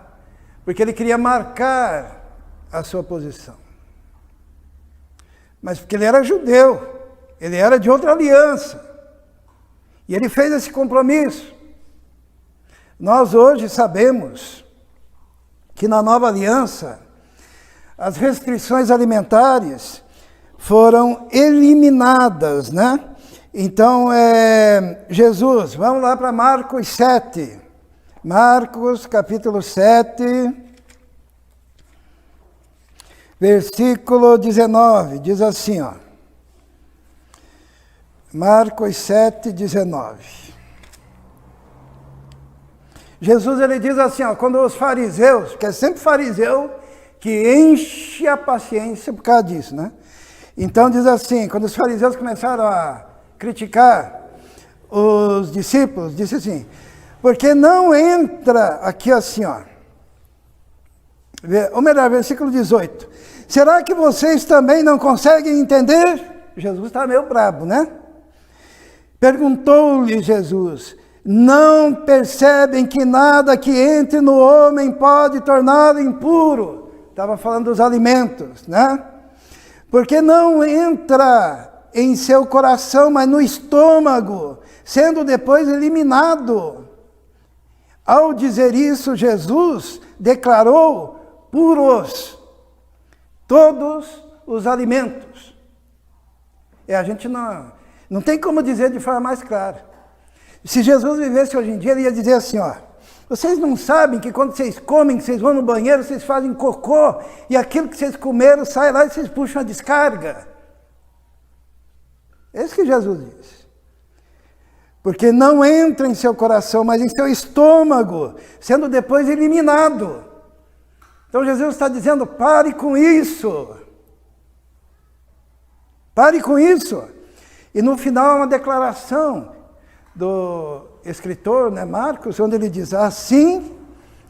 S1: Porque ele queria marcar a sua posição. Mas porque ele era judeu, ele era de outra aliança, e ele fez esse compromisso. Nós hoje sabemos que na nova aliança, as restrições alimentares foram eliminadas, né? Então, Jesus, vamos lá para Marcos 7. Marcos, capítulo 7, versículo 19, diz assim, ó. Marcos 7, 19. Jesus, ele diz assim, ó, quando os fariseus, que é sempre fariseu que enche a paciência por causa disso, né? Então diz assim, quando os fariseus começaram a criticar os discípulos, disse assim: porque não entra aqui assim, ó. Ou melhor, versículo 18. Será que vocês também não conseguem entender? Jesus está meio brabo, né? Perguntou-lhe Jesus: não percebem que nada que entre no homem pode torná-lo impuro? Estava falando dos alimentos, né? Porque não entra em seu coração, mas no estômago, sendo depois eliminado. Ao dizer isso, Jesus declarou puros todos os alimentos. E a gente não tem como dizer de forma mais clara. Se Jesus vivesse hoje em dia, ele ia dizer assim, ó: vocês não sabem que quando vocês comem, que vocês vão no banheiro, vocês fazem cocô, e aquilo que vocês comeram sai lá e vocês puxam a descarga? É isso que Jesus diz. Porque não entra em seu coração, mas em seu estômago, sendo depois eliminado. Então Jesus está dizendo: pare com isso. Pare com isso. E no final uma declaração do escritor, né, Marcos, onde ele diz assim: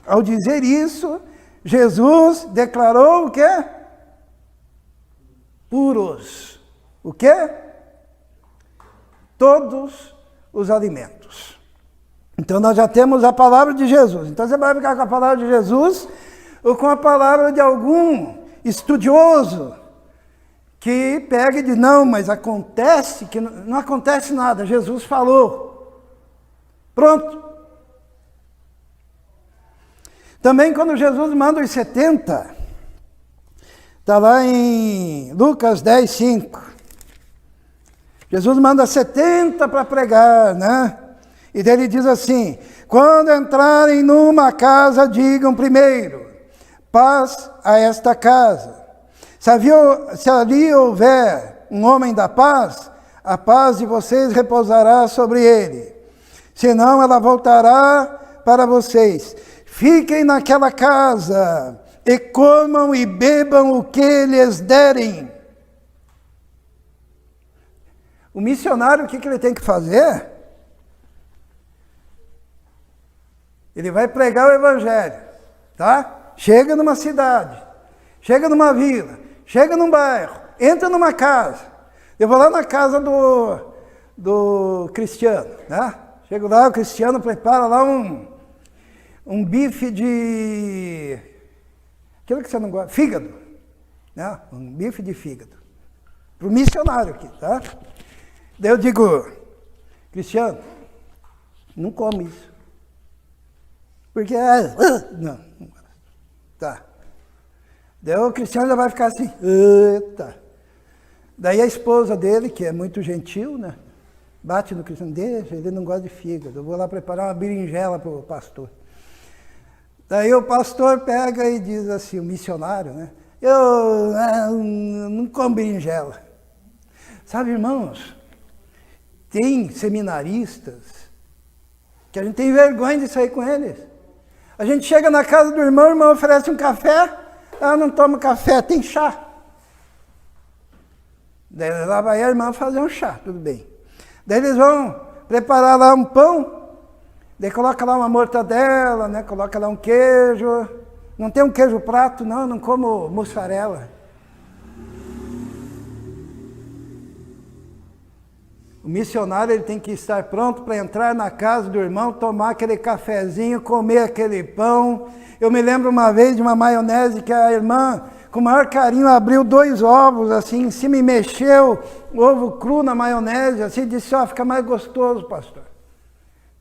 S1: ao dizer isso, Jesus declarou o quê? Puros. O quê? Todos os alimentos. Então nós já temos a palavra de Jesus. Então você vai ficar com a palavra de Jesus ou com a palavra de algum estudioso que pega e diz: não, mas acontece que não acontece nada, Jesus falou. Pronto. Também quando Jesus manda os 70, está lá em Lucas 10, 5. Jesus manda 70 para pregar, né? E daí ele diz assim: quando entrarem numa casa, digam primeiro: paz a esta casa. Se ali houver um homem da paz, a paz de vocês repousará sobre ele. Senão ela voltará para vocês. Fiquem naquela casa e comam e bebam o que lhes derem. O missionário, o que ele tem que fazer? Ele vai pregar o evangelho, tá? Chega numa cidade, chega numa vila, chega num bairro, entra numa casa. Eu vou lá na casa do Cristiano, né? Chego lá, o Cristiano prepara lá um bife de... aquilo que você não gosta, fígado, né? Um bife de fígado. Para o missionário aqui, tá? Daí eu digo, Cristiano, não come isso. Porque, não. Tá. Daí o Cristiano já vai ficar assim, eita. Daí a esposa dele, que é muito gentil, né? Bate no Cristiano, deixa, ele não gosta de fígado. Eu vou lá preparar uma berinjela para o pastor. Daí o pastor pega e diz assim, o missionário, né? Eu não como berinjela. Sabe, irmãos, tem seminaristas que a gente tem vergonha de sair com eles. A gente chega na casa do irmão, o irmão oferece um café, ela não toma café, tem chá. Daí lá vai a irmã fazer um chá, tudo bem. Daí eles vão preparar lá um pão, daí coloca lá uma mortadela, né? Coloca lá um queijo. Não tem um queijo prato, não como mussarela. O missionário ele tem que estar pronto para entrar na casa do irmão, tomar aquele cafezinho, comer aquele pão. Eu me lembro uma vez de uma maionese que a irmã, com o maior carinho, abriu 2 ovos assim em cima e mexeu o ovo cru na maionese, assim, disse, ó, fica mais gostoso, pastor.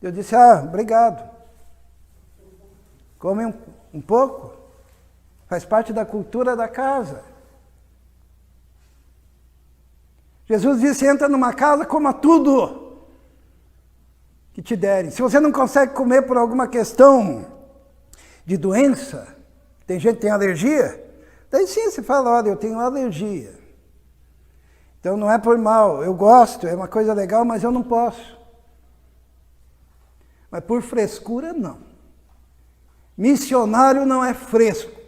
S1: Eu disse, obrigado. Come um pouco, faz parte da cultura da casa. Jesus disse, entra numa casa, coma tudo que te derem. Se você não consegue comer por alguma questão de doença, tem gente que tem alergia, daí sim você fala, olha, eu tenho alergia. Então não é por mal, eu gosto, é uma coisa legal, mas eu não posso. Mas por frescura, não. Missionário não é fresco.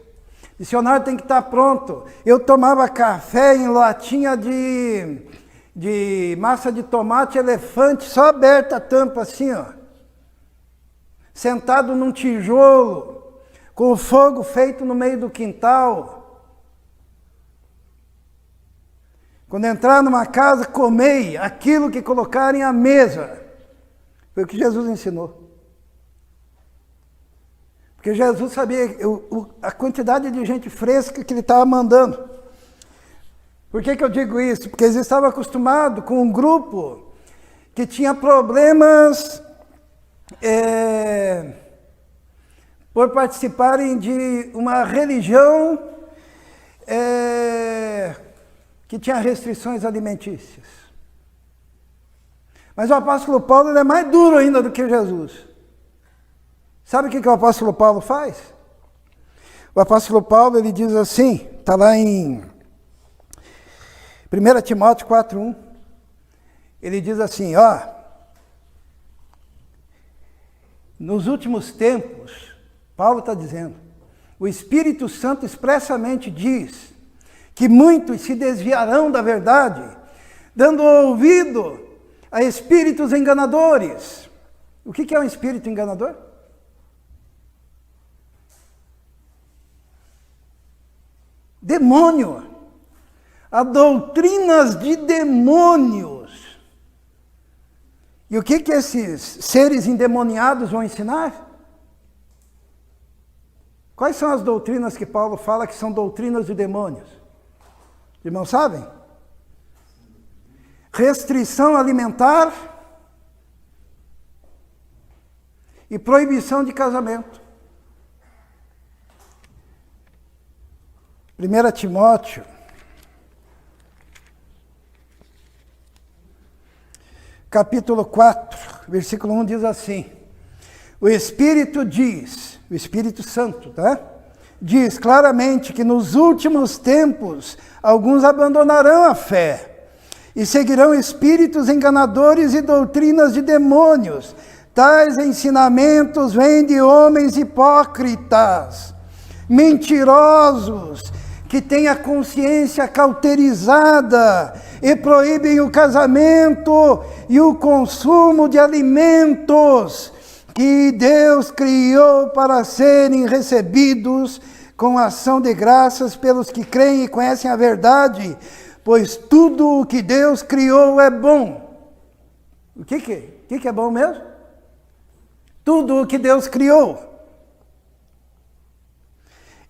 S1: Missionário tem que estar pronto. Eu tomava café em latinha de massa de tomate elefante, só aberta a tampa assim, ó. Sentado num tijolo, com o fogo feito no meio do quintal. Quando entrar numa casa, comei aquilo que colocarem à mesa. Foi o que Jesus ensinou. Porque Jesus sabia a quantidade de gente fresca que ele estava mandando. Por que eu digo isso? Porque eles estavam acostumados com um grupo que tinha problemas por participarem de uma religião que tinha restrições alimentícias. Mas o apóstolo Paulo ele é mais duro ainda do que Jesus. Sabe o que o apóstolo Paulo faz? O apóstolo Paulo ele diz assim, está lá em 1 Timóteo 4:1, ele diz assim, nos últimos tempos, Paulo está dizendo, o Espírito Santo expressamente diz que muitos se desviarão da verdade, dando ouvido a espíritos enganadores. O que é um espírito enganador? Demônio. A doutrinas de demônios. E o que esses seres endemoniados vão ensinar? Quais são as doutrinas que Paulo fala que são doutrinas de demônios? Os irmãos sabem? Restrição alimentar e proibição de casamento. 1 Timóteo, capítulo 4, versículo 1 diz assim, o Espírito diz, o Espírito Santo, tá? Diz claramente que nos últimos tempos alguns abandonarão a fé E seguirão espíritos enganadores e doutrinas de demônios. Tais ensinamentos vêm de homens hipócritas, mentirosos, que têm a consciência cauterizada e proíbem o casamento e o consumo de alimentos que Deus criou para serem recebidos com ação de graças pelos que creem e conhecem a verdade, pois tudo o que Deus criou é bom. O que é bom mesmo? Tudo o que Deus criou.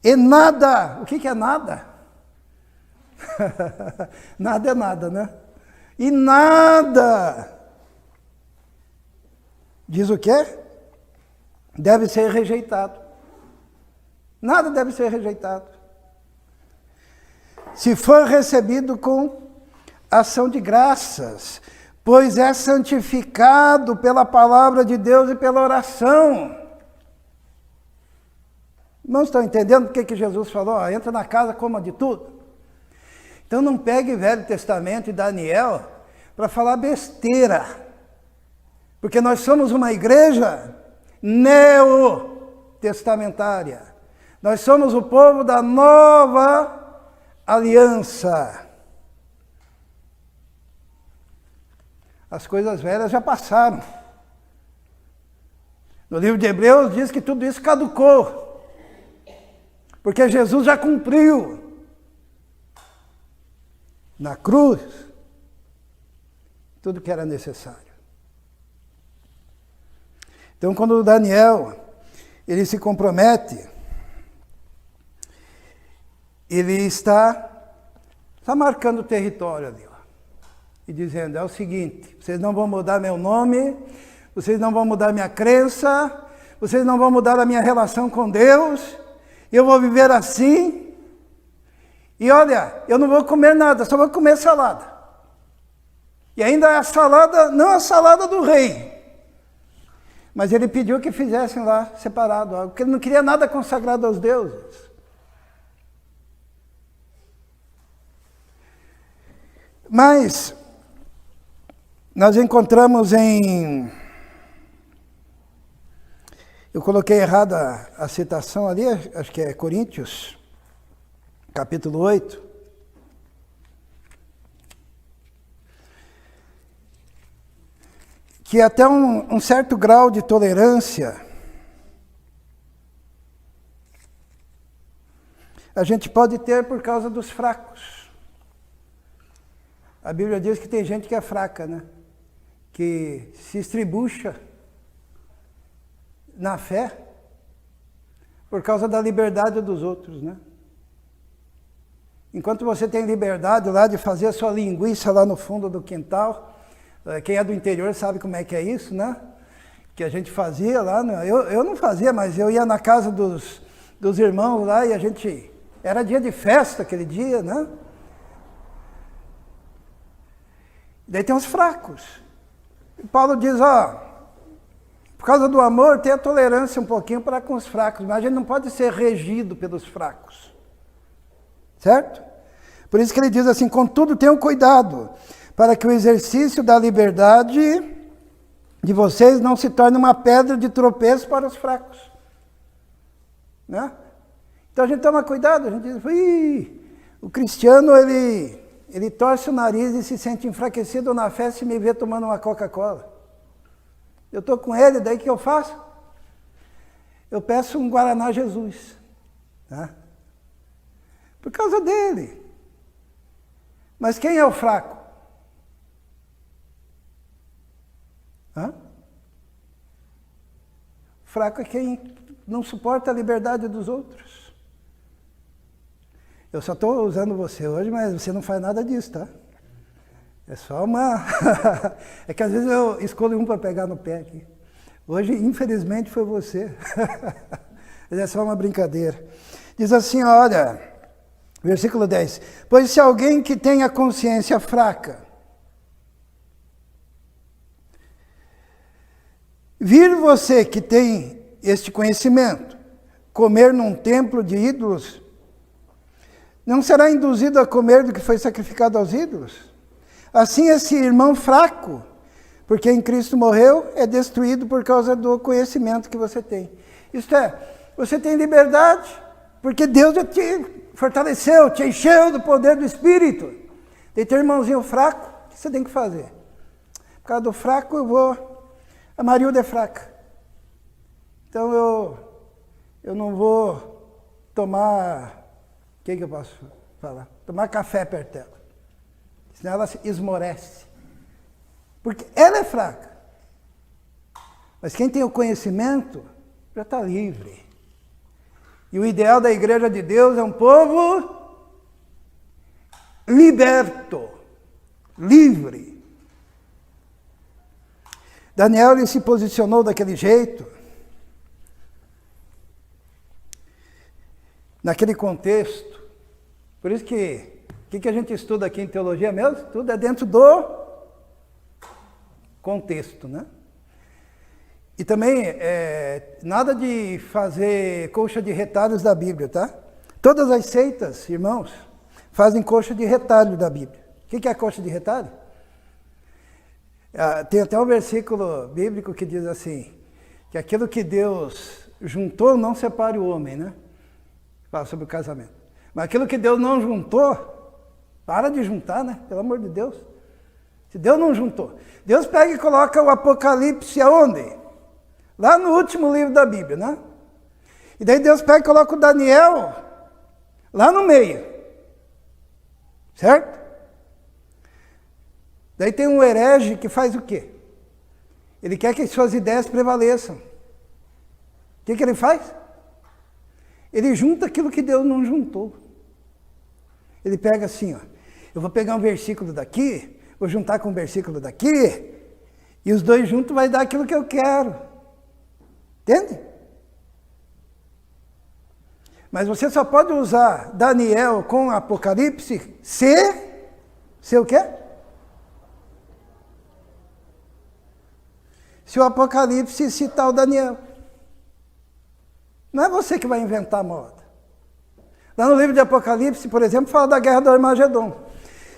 S1: E nada, o que é nada? Nada é nada, né? E nada, diz o quê? Deve ser rejeitado. Nada deve ser rejeitado. Se for recebido com ação de graças, pois é santificado pela palavra de Deus e pela oração. Não estão entendendo o que Jesus falou? Ó, entra na casa, coma de tudo. Então não pegue Velho Testamento e Daniel para falar besteira. Porque nós somos uma igreja neotestamentária. Nós somos o povo da nova aliança. As coisas velhas já passaram. No livro de Hebreus diz que tudo isso caducou. Porque Jesus já cumpriu na cruz tudo que era necessário. Então, quando Daniel ele se compromete, ele está marcando o território ali, ó, e dizendo, é o seguinte, vocês não vão mudar meu nome, vocês não vão mudar minha crença, vocês não vão mudar a minha relação com Deus, eu vou viver assim, e olha, eu não vou comer nada, só vou comer salada. E ainda a salada, não a salada do rei, mas ele pediu que fizessem lá separado, porque ele não queria nada consagrado aos deuses. Mas nós encontramos eu coloquei errada a citação ali, acho que é Coríntios, capítulo 8. Que até um certo grau de tolerância a gente pode ter por causa dos fracos. A Bíblia diz que tem gente que é fraca, né? Que se estribucha na fé por causa da liberdade dos outros, né? Enquanto você tem liberdade lá de fazer a sua linguiça lá no fundo do quintal, quem é do interior sabe como é que é isso, né? Que a gente fazia lá, eu não fazia, mas eu ia na casa dos irmãos lá e a gente, era dia de festa aquele dia, né? Daí tem os fracos. E Paulo diz, por causa do amor, tenha tolerância um pouquinho para com os fracos, mas a gente não pode ser regido pelos fracos. Certo? Por isso que ele diz assim, contudo tenham cuidado, para que o exercício da liberdade de vocês não se torne uma pedra de tropeço para os fracos. Né? Então a gente toma cuidado, a gente diz, o cristiano ele torce o nariz e se sente enfraquecido na fé se me vê tomando uma Coca-Cola. Eu estou com ele, daí o que eu faço? Eu peço um Guaraná Jesus. Tá? Por causa dele. Mas quem é o fraco? O fraco é quem não suporta a liberdade dos outros. Eu só estou usando você hoje, mas você não faz nada disso, tá? É só uma... é que às vezes eu escolho um para pegar no pé aqui. Hoje, infelizmente, foi você. Mas é só uma brincadeira. Diz assim, olha, versículo 10. Pois se alguém que tem a consciência fraca vir você que tem este conhecimento comer num templo de ídolos, não será induzido a comer do que foi sacrificado aos ídolos? Assim esse irmão fraco, porque em Cristo morreu, é destruído por causa do conhecimento que você tem. Isto é, você tem liberdade, porque Deus já te fortaleceu, te encheu do poder do Espírito. Tem teu irmãozinho fraco, o que você tem que fazer? Por causa do fraco eu vou... A Marilda é fraca. Então eu não vou tomar... O que eu posso falar? Tomar café perto dela. Senão ela se esmorece. Porque ela é fraca. Mas quem tem o conhecimento já está livre. E o ideal da igreja de Deus é um povo liberto, livre. Daniel ele se posicionou daquele jeito, naquele contexto. Por isso que o que a gente estuda aqui em teologia mesmo? Tudo é dentro do contexto, né? E também, nada de fazer coxa de retalhos da Bíblia, tá? Todas as seitas, irmãos, fazem coxa de retalho da Bíblia. O que é coxa de retalho? Tem até um versículo bíblico que diz assim, que aquilo que Deus juntou não separe o homem, né? Fala sobre o casamento. Mas aquilo que Deus não juntou, para de juntar, né? Pelo amor de Deus. Se Deus não juntou. Deus pega e coloca o Apocalipse aonde? Lá no último livro da Bíblia, né? E daí Deus pega e coloca o Daniel lá no meio. Certo? Daí tem um herege que faz o quê? Ele quer que suas ideias prevaleçam. O que ele faz? Ele junta aquilo que Deus não juntou. Ele pega assim, ó. Eu vou pegar um versículo daqui, vou juntar com um versículo daqui, e os dois juntos vai dar aquilo que eu quero. Entende? Mas você só pode usar Daniel com Apocalipse se o quê? Se o Apocalipse citar o Daniel. Não é você que vai inventar a moda. Lá no livro de Apocalipse, por exemplo, fala da guerra do Armagedon.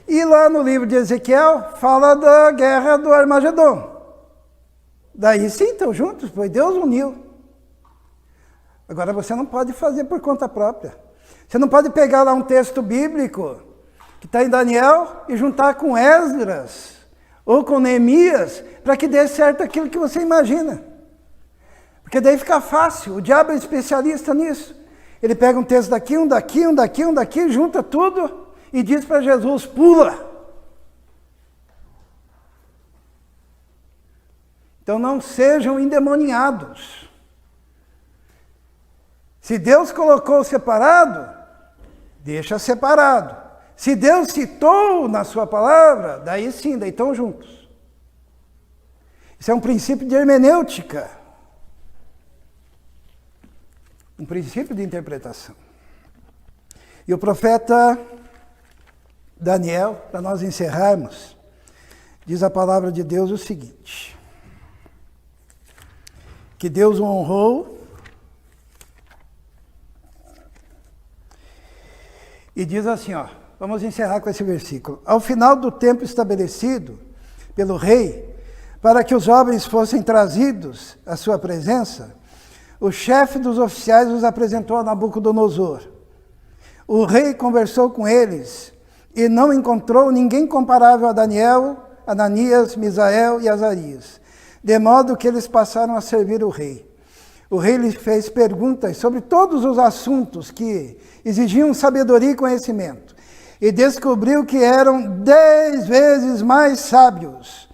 S1: E lá no livro de Ezequiel, fala da guerra do Armagedon. Daí sim, estão juntos, pois Deus uniu. Agora você não pode fazer por conta própria. Você não pode pegar lá um texto bíblico que está em Daniel e juntar com Esdras ou com Neemias para que dê certo aquilo que você imagina. Porque daí fica fácil, o diabo é especialista nisso. Ele pega um texto daqui, um daqui, um daqui, um daqui, junta tudo e diz para Jesus, pula. Então não sejam endemoniados. Se Deus colocou separado, deixa separado. Se Deus citou na sua palavra, daí sim, daí estão juntos. Isso é um princípio de hermenêutica. Um princípio de interpretação. E o profeta Daniel, para nós encerrarmos, diz a palavra de Deus o seguinte, que Deus o honrou e diz assim, ó, vamos encerrar com esse versículo. Ao final do tempo estabelecido pelo rei, para que os jovens fossem trazidos à sua presença, o chefe dos oficiais os apresentou a Nabucodonosor. O rei conversou com eles e não encontrou ninguém comparável a Daniel, Ananias, Misael e Azarias, de modo que eles passaram a servir o rei. O rei lhes fez perguntas sobre todos os assuntos que exigiam sabedoria e conhecimento, e descobriu que eram 10 vezes mais sábios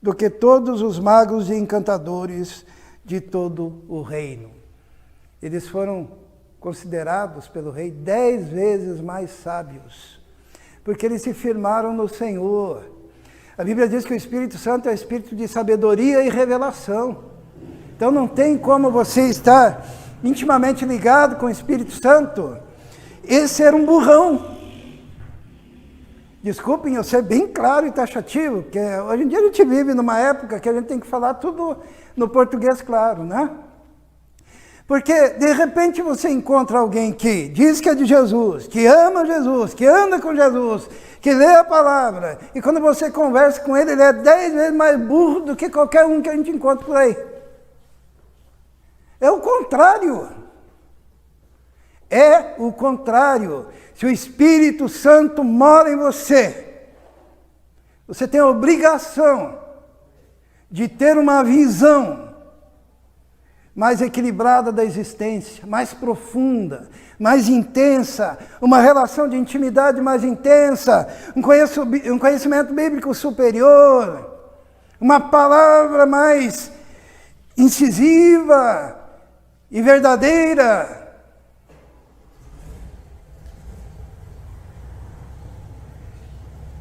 S1: do que todos os magos e encantadores de todo o reino. Eles foram considerados pelo rei 10 vezes mais sábios, porque eles se firmaram no Senhor. A Bíblia diz que o Espírito Santo é o Espírito de sabedoria e revelação. Então não tem como você estar intimamente ligado com o Espírito Santo e ser um burrão. Desculpem eu ser bem claro e taxativo, porque hoje em dia a gente vive numa época que a gente tem que falar tudo no português claro, né? Porque, de repente, você encontra alguém que diz que é de Jesus, que ama Jesus, que anda com Jesus, que lê a palavra, e quando você conversa com ele, ele é 10 vezes mais burro do que qualquer um que a gente encontra por aí. É o contrário. É o contrário. Se o Espírito Santo mora em você, você tem a obrigação de ter uma visão mais equilibrada da existência, mais profunda, mais intensa, uma relação de intimidade mais intensa, um conhecimento bíblico superior, uma palavra mais incisiva e verdadeira.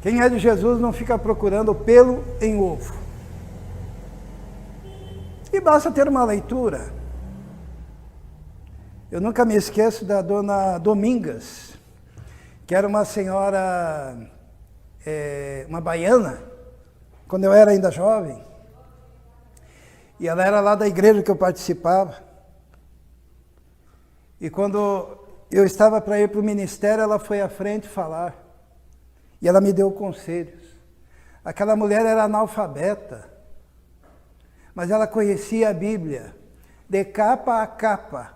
S1: Quem é de Jesus não fica procurando pelo em ovo. E basta ter uma leitura. Eu nunca me esqueço da dona Domingas, que era uma senhora, uma baiana, quando eu era ainda jovem. E ela era lá da igreja que eu participava. E quando eu estava para ir para o ministério, ela foi à frente falar. E ela me deu conselhos. Aquela mulher era analfabeta, mas ela conhecia a Bíblia, de capa a capa,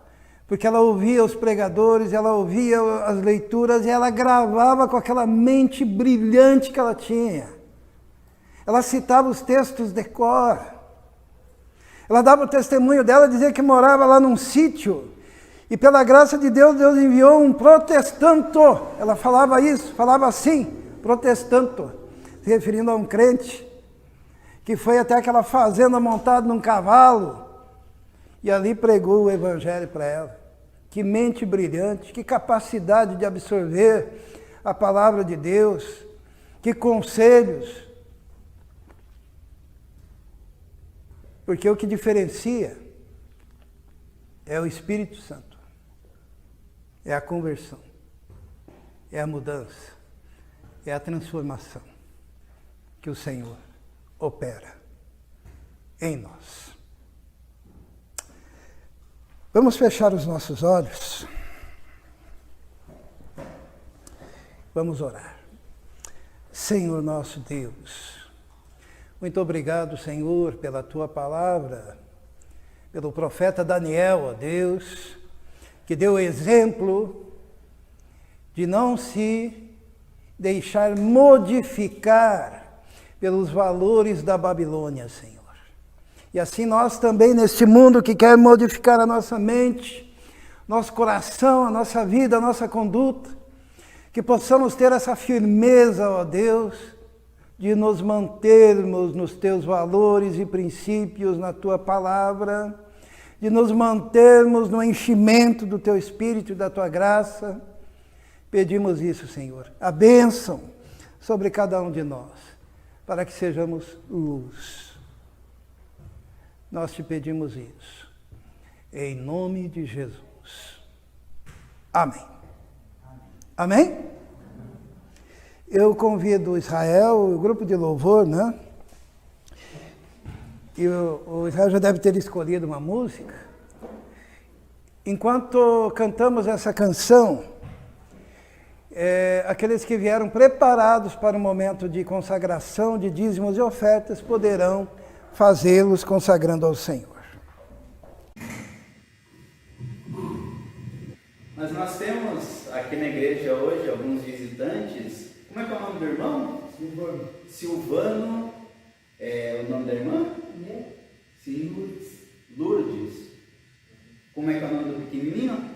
S1: porque ela ouvia os pregadores, ela ouvia as leituras e ela gravava com aquela mente brilhante que ela tinha. Ela citava os textos de cor. Ela dava o testemunho dela, dizia que morava lá num sítio, e pela graça de Deus, Deus enviou um protestanto. Ela falava isso, falava assim, protestanto, se referindo a um crente, que foi até aquela fazenda montado num cavalo, e ali pregou o evangelho para ela. Que mente brilhante, que capacidade de absorver a palavra de Deus, que conselhos. Porque o que diferencia é o Espírito Santo, é a conversão, é a mudança, é a transformação que o Senhor opera em nós. Vamos fechar os nossos olhos. Vamos orar. Senhor nosso Deus, muito obrigado, Senhor, pela Tua palavra, pelo profeta Daniel, ó Deus, que deu exemplo de não se deixar modificar pelos valores da Babilônia, Senhor. E assim nós também, neste mundo que quer modificar a nossa mente, nosso coração, a nossa vida, a nossa conduta, que possamos ter essa firmeza, ó Deus, de nos mantermos nos Teus valores e princípios, na Tua palavra, de nos mantermos no enchimento do Teu Espírito e da Tua graça. Pedimos isso, Senhor. A bênção sobre cada um de nós, para que sejamos luz. Nós te pedimos isso, em nome de Jesus. Amém. Amém? Eu convido o Israel, o grupo de louvor, né? E o Israel já deve ter escolhido uma música. Enquanto cantamos essa canção, aqueles que vieram preparados para o momento de consagração, de dízimos e ofertas, poderão fazê-los consagrando ao Senhor.
S2: Mas nós temos aqui na igreja hoje alguns visitantes. Como é que é o nome do irmão? Silvano. Silvano. O nome da irmã? Lourdes. Como é que é o nome do pequenininho?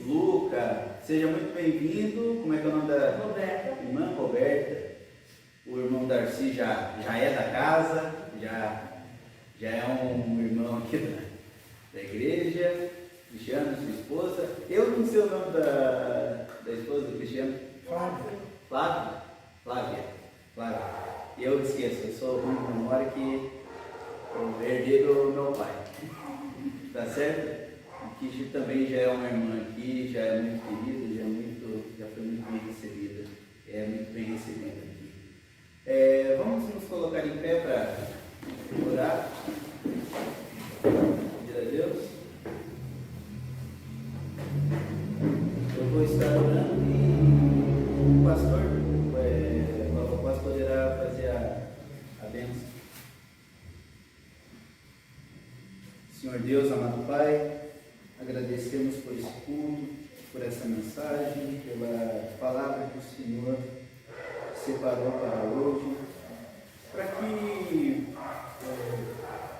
S2: Luca. Seja muito bem-vindo. Como é que é o nome da
S3: Roberta.
S2: Irmã Roberta. O irmão Darcy já é da casa, já é um irmão aqui da igreja. Cristiano, sua esposa. Eu não sei o nome da esposa do Cristiano. Flávia. Eu esqueço, eu sou ruim de memória que eu herdei do meu pai. Tá certo? O Kishi também já é uma irmã aqui, já é muito querida, já foi muito bem recebida. É muito bem recebida aqui. Vamos nos colocar em pé para orar. a bênção. Senhor Deus, amado Pai, agradecemos por esse culto, por essa mensagem, pela palavra que o Senhor separou para hoje, para que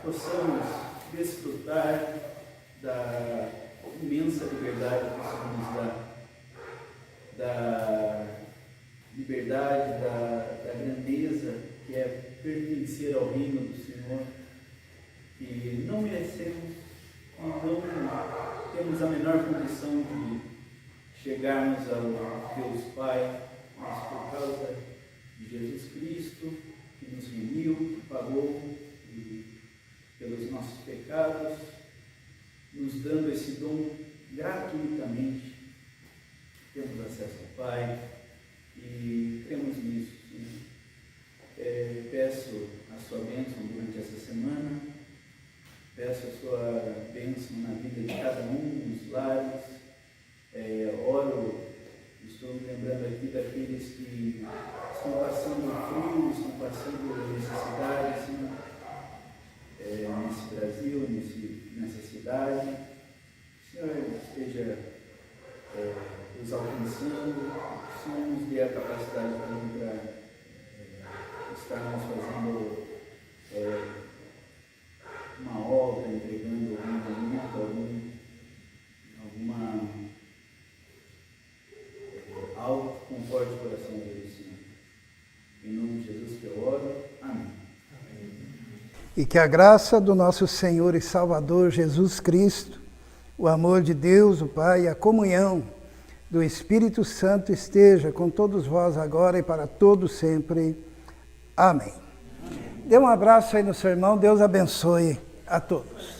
S2: possamos desfrutar da imensa liberdade que o Senhor nos dá, da liberdade, da grandeza que é pertencer ao reino do Senhor, que não merecemos e não temos a menor condição de chegarmos ao Deus Pai, mas por causa de Jesus Cristo, que nos remiu, que pagou pelos nossos pecados, nos dando esse dom gratuitamente. Temos acesso ao Pai e cremos nisso, Senhor. Peço a sua bênção durante essa semana, peço a sua bênção na vida de cada um, nos lares. Oro, estou me lembrando aqui daqueles que estão passando frio, estão passando necessidade, Senhor, nesse Brasil, nessa cidade. O Senhor esteja nos alcançando, o Senhor nos dê a capacidade também para estarmos fazendo uma obra, entregando algum momento, algo que conforte o coração deles, Senhor. Em nome de Jesus que eu oro. Amém.
S1: E que a graça do nosso Senhor e Salvador Jesus Cristo, o amor de Deus, o Pai, e a comunhão do Espírito Santo esteja com todos vós agora e para todos sempre. Amém. Dê um abraço aí no seu irmão, Deus abençoe a todos.